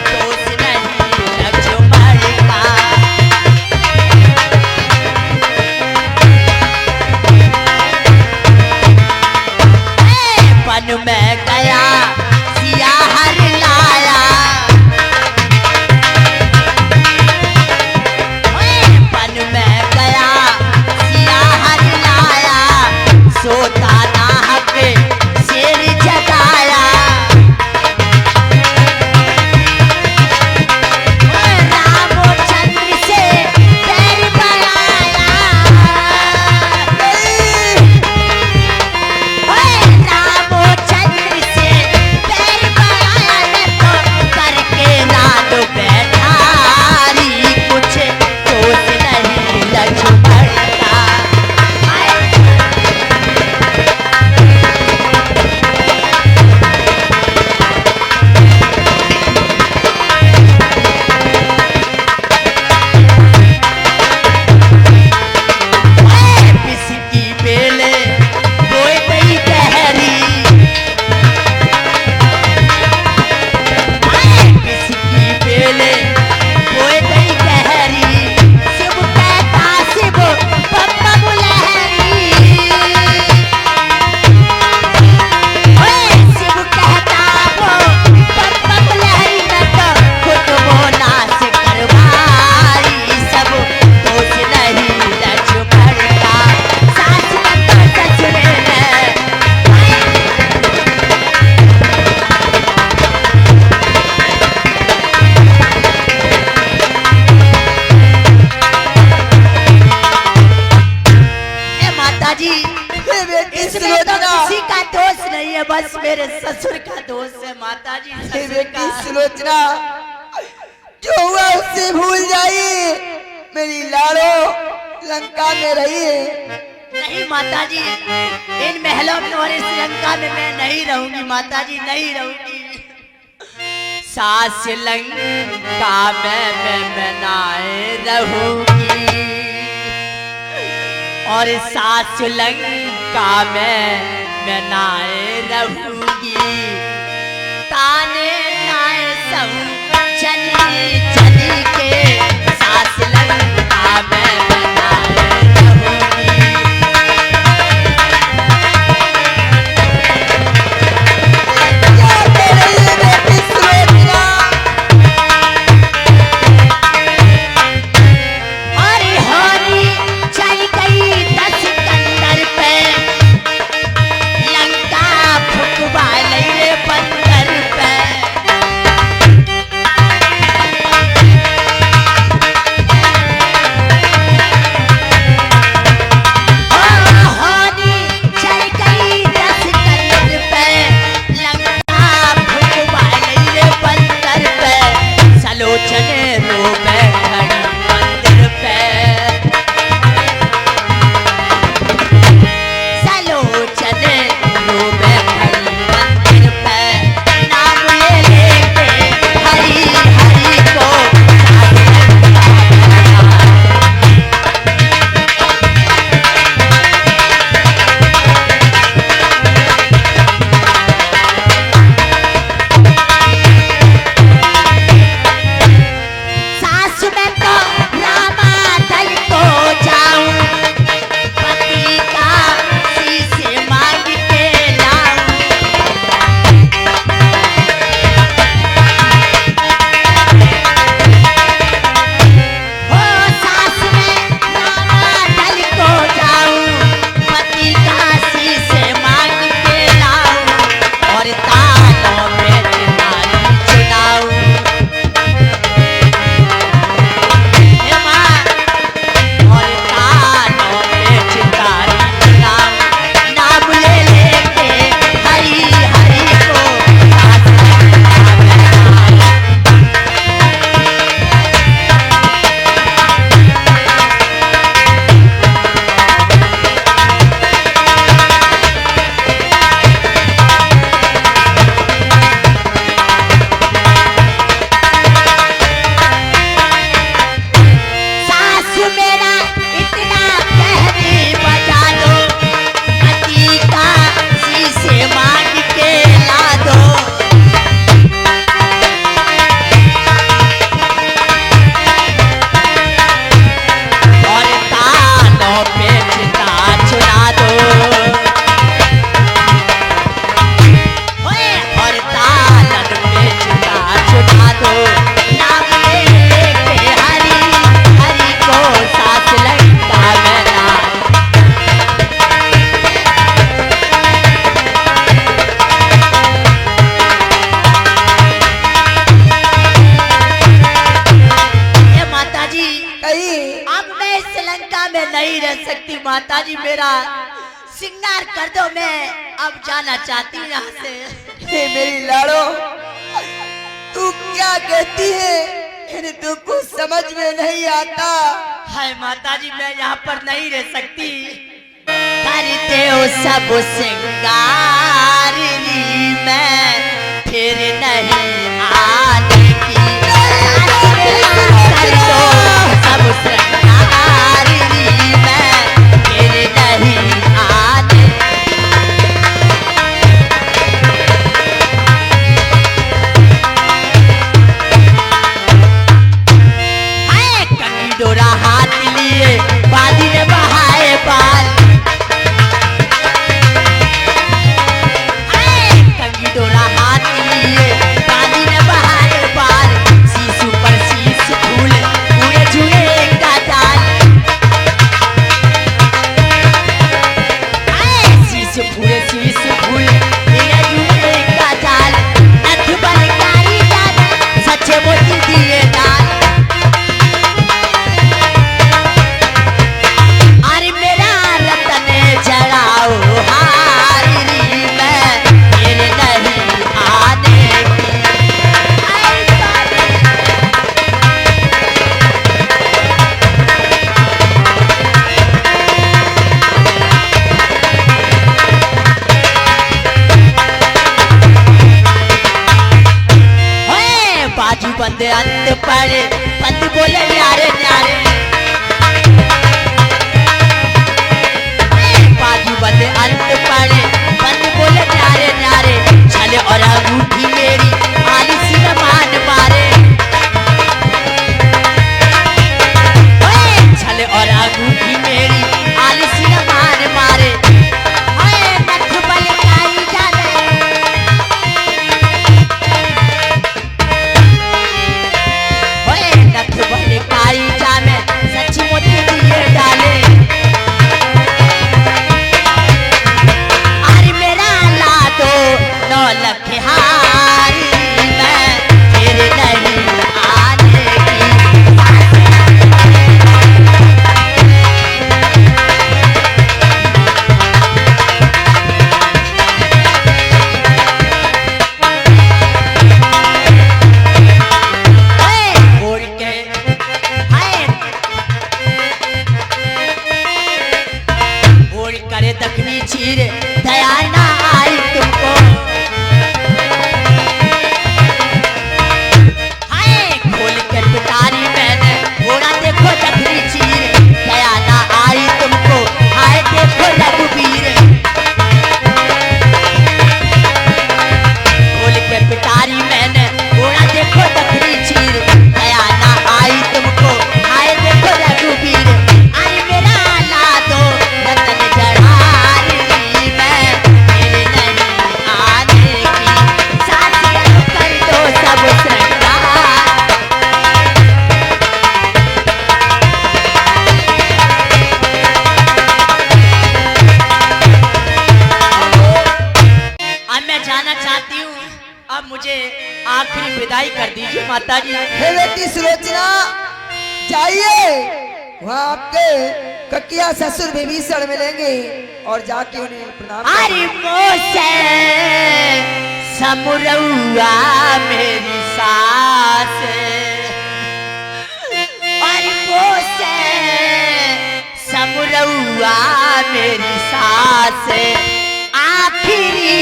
दोष नहीं लक्ष्मण का। वन में गया सिया हर लाया, वन में गया सिया हर लाया, सोता नाहक शेर जगाया। रामचंद्र से पैर बढ़ाया, रामचंद्र से पैर बढ़ाया, तो करके रात बैठारी, कुछ दोष नहीं लक्ष्मण का। किसी बेले कोई नहीं गहरी, किसी बेले कोई नहीं गहरी, शिव कहता शिव पप्पा लहरी, शिव कहता वो पप्पा लहरी, मैं तो खुद वो नाश करवाई, सब दोष नहीं लक्ष्मण का। सास में तो ससुर ने ए माता जी, हे बेटी इसमें तो सुलोचना, किसी का दोष नहीं है, बस मेरे ससुर का दोष है माता जी, हे ससुर बेटी का। सुलोचना, जो हुआ उससे भूल जाइए, मेरी लाड़ो लंका में रही है। नहीं माता जी, इन महलों में और इस लंका में मैं नहीं रहूंगी माता जी, नहीं रहूंगी। सास लंका में बनाए रहूंगी, और सास लंका में मैं नाए रहूंगी, ताने नाए सब चली चली के, सास लंका में मैं नाए रहूंगी। क्या कर रही है बेटी सुलोचना? हरी हरी चल गई 10 कंदर पे, लंका फुकवा लई रे। जी मेरा श्रृंगार कर दो, मैं अब जाना चाहती हूँ यहाँ से। हे मेरी लाड़ो, तू क्या कहती है? इन तुमको समझ में नहीं आता। हाय माता जी, मैं यहाँ पर नहीं रह सकती। करते हो सब श्रृंगार री, मैं फिर नहीं आने की। कर दो सब श्रृंगार री, मैं फिर नहीं आने। हाय कंगी डोरा हाथ लिए, बादी ने बहाए बाल। कंगी डोरा हाथ लिए, बादी ने बहाए बाल। शीशु पर शीश फूल, पूरे जुए का जाल। शीश पूरे शीश फूल, पूरे जुए का जाल। नथ बनकारी जाल, सच्चे मोती दिए दाल। अरे मेरा रतन जड़ाओ हारी, मैं फिर नहीं आने की। ओए बाजू बंद अंत पड़े, बंद बोले न्यारे न्यारे। बाजू बंद अंत पड़े, बंद बोले न्यारे न्यारे। छले और अंगूठी मेरी आलिसी न मान मारे। ओए छले और अंगूठी मेरी आलिसी न मान मारे। ओए नथ बलकाई जाने, ओए नथ बलकाई जाने, सच्ची मोती दिए डाले। अरे मेरा लाडो नौ लख हारी, मैं फिर नहीं आने की। ओए, उड़ के हाय, उड़ करे दखनी चीर, दया ना आई तुमको। हाय खोल के पिटारी मैंने, घोड़ा देखो दखनी चीर, दया ना आई तुमको। हाय देखो रघुवीर, खोल के पिटारी मैंने, घोड़ा देखो दखनी चीर, दया ना आई तुमको। हाय देखो रघुवीर। अरे मेरा लाडो रतन जड़ारी, मैं फिर नहीं आने की। साथियों कर दो सब श्रृंगार। अब मैं जाना चाहती हूँ, अब मुझे आखिरी विदाई कर दीजिए माता जी। हे बेटी सुलोचना, जाइए, वहाँ आपके ककिया ससुर विभीषण मिलेंगे और जाके उन्हें प्रणाम अरे मोसे समुरौआ मेरी सास, अरे मोसे समुरौआ मेरी सास। आखिरी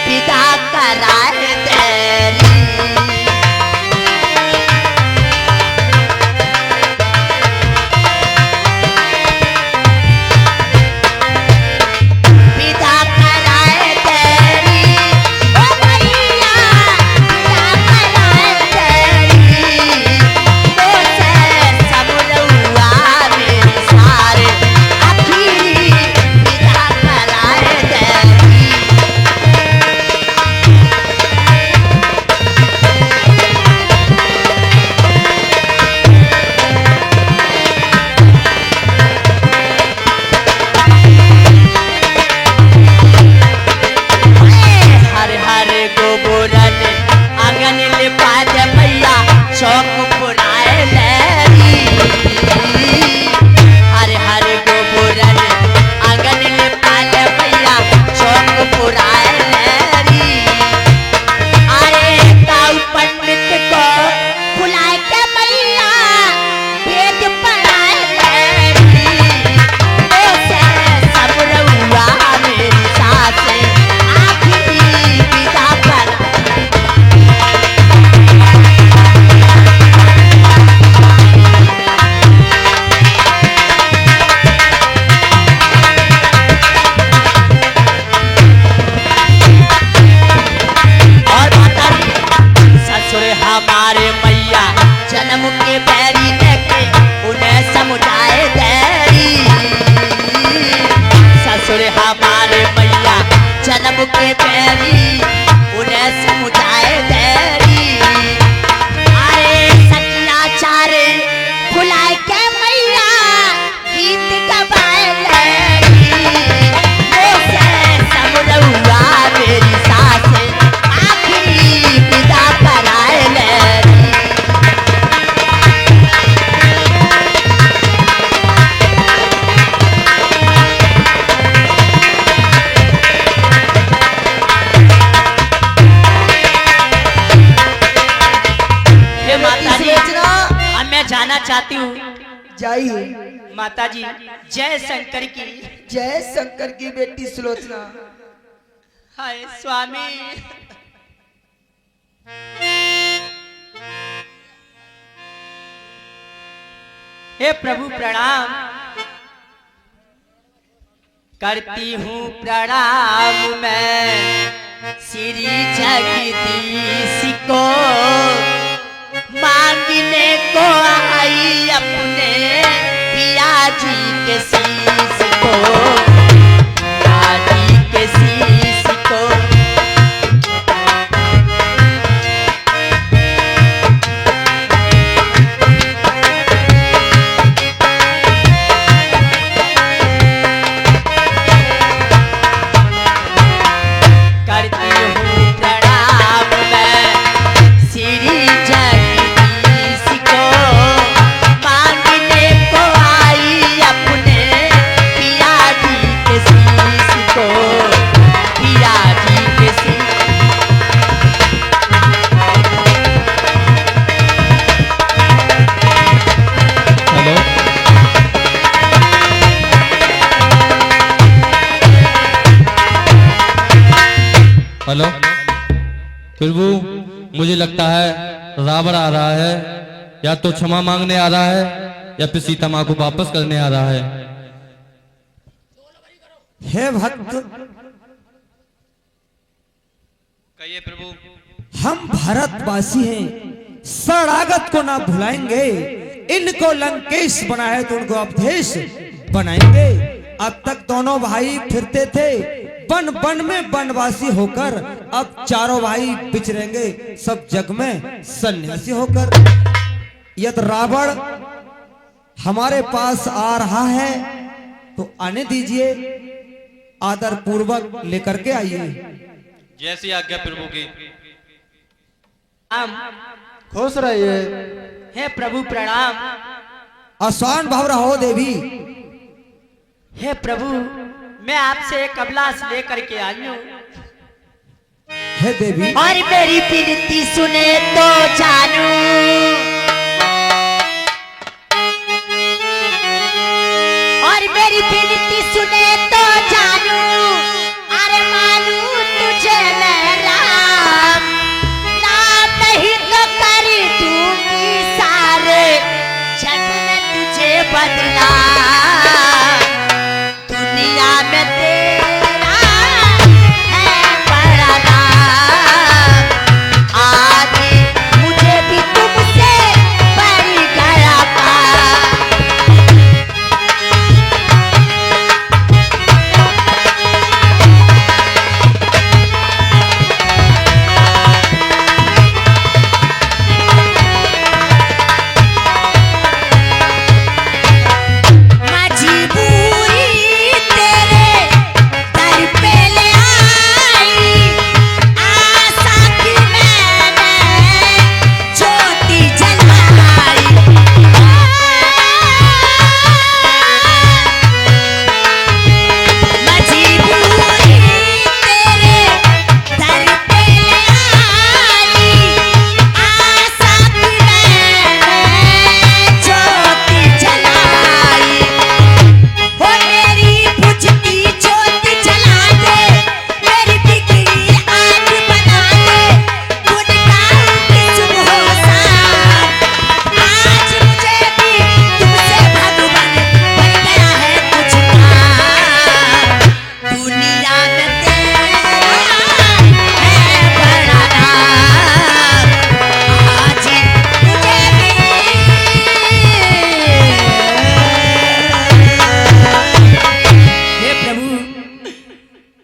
विदा कराए तेरी। विदा कराए तेरी, ओ मैया विदा कराए तेरी। मोसे समुरौआ मेरी सास, आखिरी विदा कराए हमारे मैया जन्म के पैरी उन्हें समुदाय देरी अरे सकिया चारे बुलाए के मैया गीत गवाए लेरी मोसे समरउआ मेरी सास आखिरी विदा कराए लेरी हे माता जी अब मैं जाना चाहती हूँ जाइए। माता जी जय शंकर की जय शंकर की बेटी सुलोचना। हाय स्वामी हे प्रभु प्रणाम करती हूँ प्रणाम मैं श्री जगदीश को मांगने को आई अपने पिया जी के शीश को पिया जी के शीश को करती हूँ प्रणाम मैं श्री जगदीश को मांगने को आई अपने पिया जी के शीश को पिया जी के शीश हेलो हेलो प्रभु, मुझे लगता है रावण आ रहा है, या तो क्षमा मांगने आ रहा है या फिर सीता माँ को वापस करने आ रहा है। हे भक्त, कहिए प्रभु। हम भारतवासी हैं, शरणागत को ना भुलाएंगे। इनको लंकेश बनाए तो उनको अवधेश बनाएंगे। अब तक दोनों भाई फिरते थे वन वन में वनवासी होकर, अब चारों भाई बिछड़ेंगे सब जग में सन्यासी होकर। यदि रावण हमारे पास आ रहा है तो आने दीजिए, आदर पूर्वक लेकर के आइए। जैसी आज्ञा प्रभु की। खुश रहिए। हे प्रभु प्रणाम। आसान भाव रहो देवी। हे प्रभु मैं आपसे एक अभिलाष लेकर के आई हूँ हे देवी। और मेरी विनती सुने तो जानू, और मेरी विनती सुने तो जानू, अरे मानू तुझे मैं राम, राम नहीं तो कर दूंगी सारे जग में तुझे बदला। दुनिया में तेरा है बड़ा नाम, आज मुझे भी तुमसे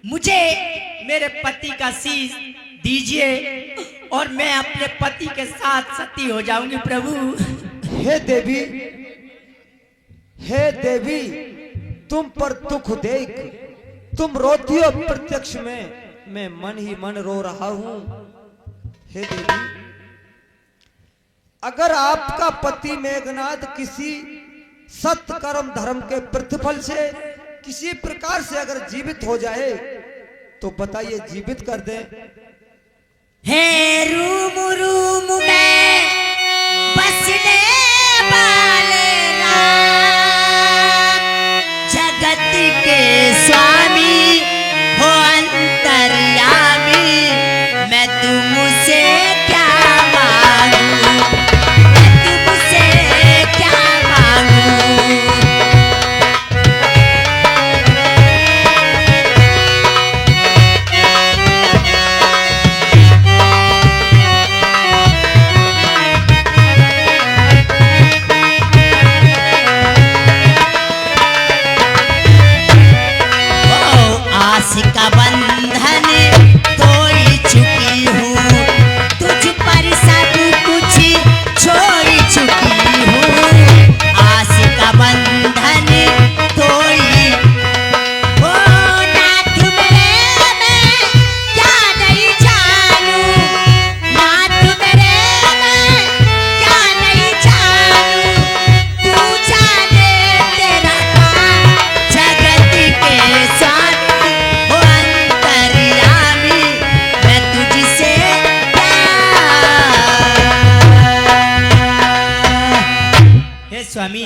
मुझे मेरे पति का शीश दीजिए और मैं अपने पति के साथ सती हो जाऊंगी प्रभु। हे देवी, हे देवी, तुम पर दुख देख तुम रोती हो प्रत्यक्ष में, मैं मन ही मन रो रहा हूं। हे देवी, अगर आपका पति मेघनाथ किसी सत्य कर्म धर्म के प्रतिफल से किसी प्रकार से अगर जीवित हो जाए तो बताइए, जीवित कर दें। हे रूम रूम में बसने वाले राम, जगत के स्वामी हो अंतर्यामी, मैं तुमसे क्या मांगू, मैं तुमसे क्या मांगू। का बंधन तोड़ चुकी हूँ, तुझ पर सब कुछ छोड़ चुकी हूँ। आस का बंधन तोड़ी ओ नाथ मेरे, मैं क्या नहीं जानू, नाथ मेरे मैं क्या नहीं जानू, तू जाने तेरा काम, जगत के स्वामी स्वामी।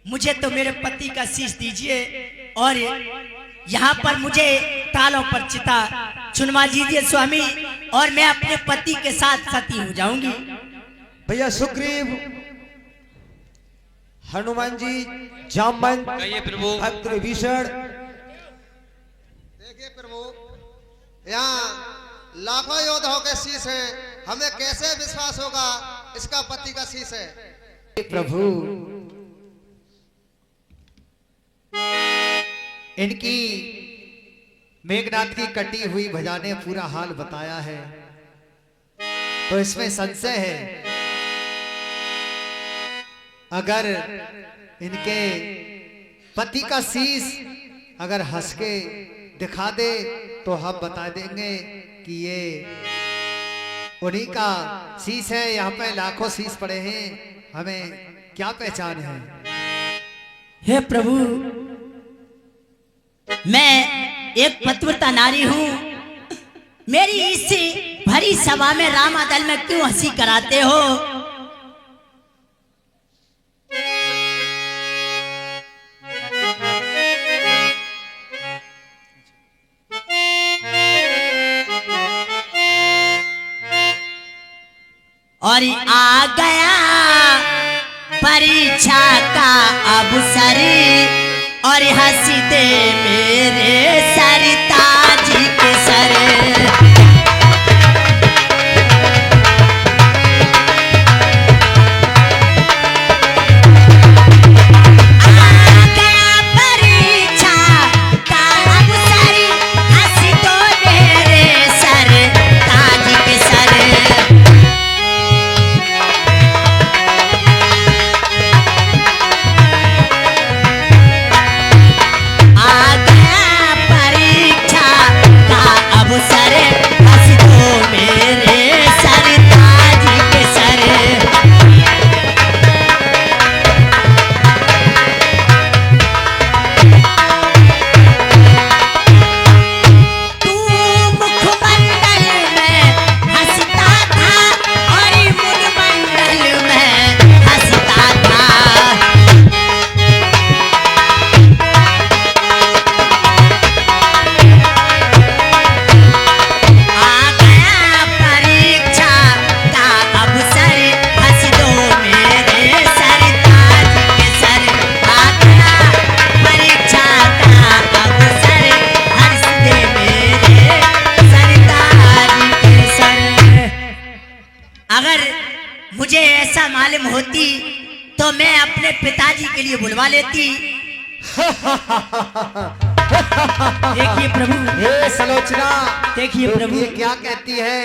मुझे तो मेरे पति का शीश दीजिए और यहाँ पर मुझे तालों पर चिता चुनवा दीजिए स्वामी, और मैं अपने पति के साथ सती हो जाऊंगी। भैया सुग्रीव, हनुमान जी, जामवंत, भक्त विभीषण। देखिए प्रभु, यहाँ लाखों योद्धाओं के शीश हैं, हमें कैसे विश्वास होगा इसका पति का शीश है। प्रभु, इनकी मेघनाथ की कटी हुई भजा ने पूरा हाल बताया है, तो इसमें संशय है। अगर इनके पति का शीश अगर हंस के दिखा दे तो हम बता देंगे कि ये उन्हीं का शीश है। यहाँ पे लाखों शीश पड़े हैं, हमें क्या पहचान है। हे प्रभु, मैं एक पतिव्रता नारी हूँ, मेरी इस भरी सभा में रामादल में क्यों हंसी कराते हो? और आ गया परीक्षा का अवसर, और हंसी दे मेरे सरताज के सर। आ गया परीक्षा का अवसर, हंसी दो मेरे सरताज के सर। मुझे ऐसा मालूम होती तो मैं अपने पिताजी के लिए बुलवा लेती। देखिए प्रभु, हे सलोचना, देखिए तो प्रभु। ये क्या कहती है?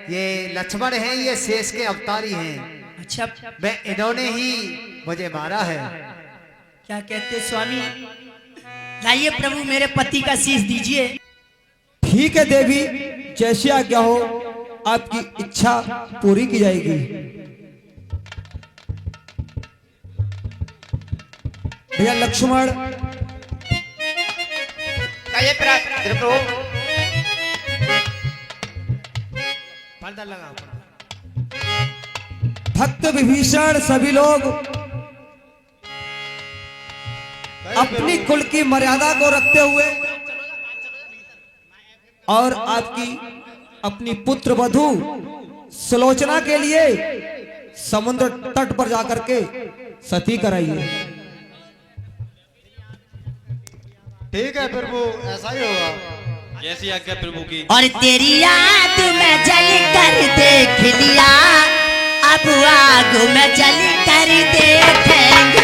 ये लक्ष्मण हैं, ये शेष के अवतारी हैं। अच्छा, मैं इन्होंने ही मुझे मारा है। क्या कहते स्वामी? लाइए प्रभु, मेरे पति का शीश दीजिए। ठीक है देवी, जैसी आज्ञा हो आपकी इच्छा पूरी की जाएगी। भैया लक्ष्मण, कहिए प्रभु। पर्दा लगाओ। भक्त विभीषण सभी लोग अपनी कुल की मर्यादा को रखते हुए और आपकी अपनी पुत्र वधू सुलोचना के लिए समुद्र तट पर जाकर के सती कराइए। ठीक है प्रभु, ऐसा ही होगा। जैसी आज्ञा प्रभु की। और तेरी याद में जल कर देख लिया, अब आग में जल कर देखेंगे।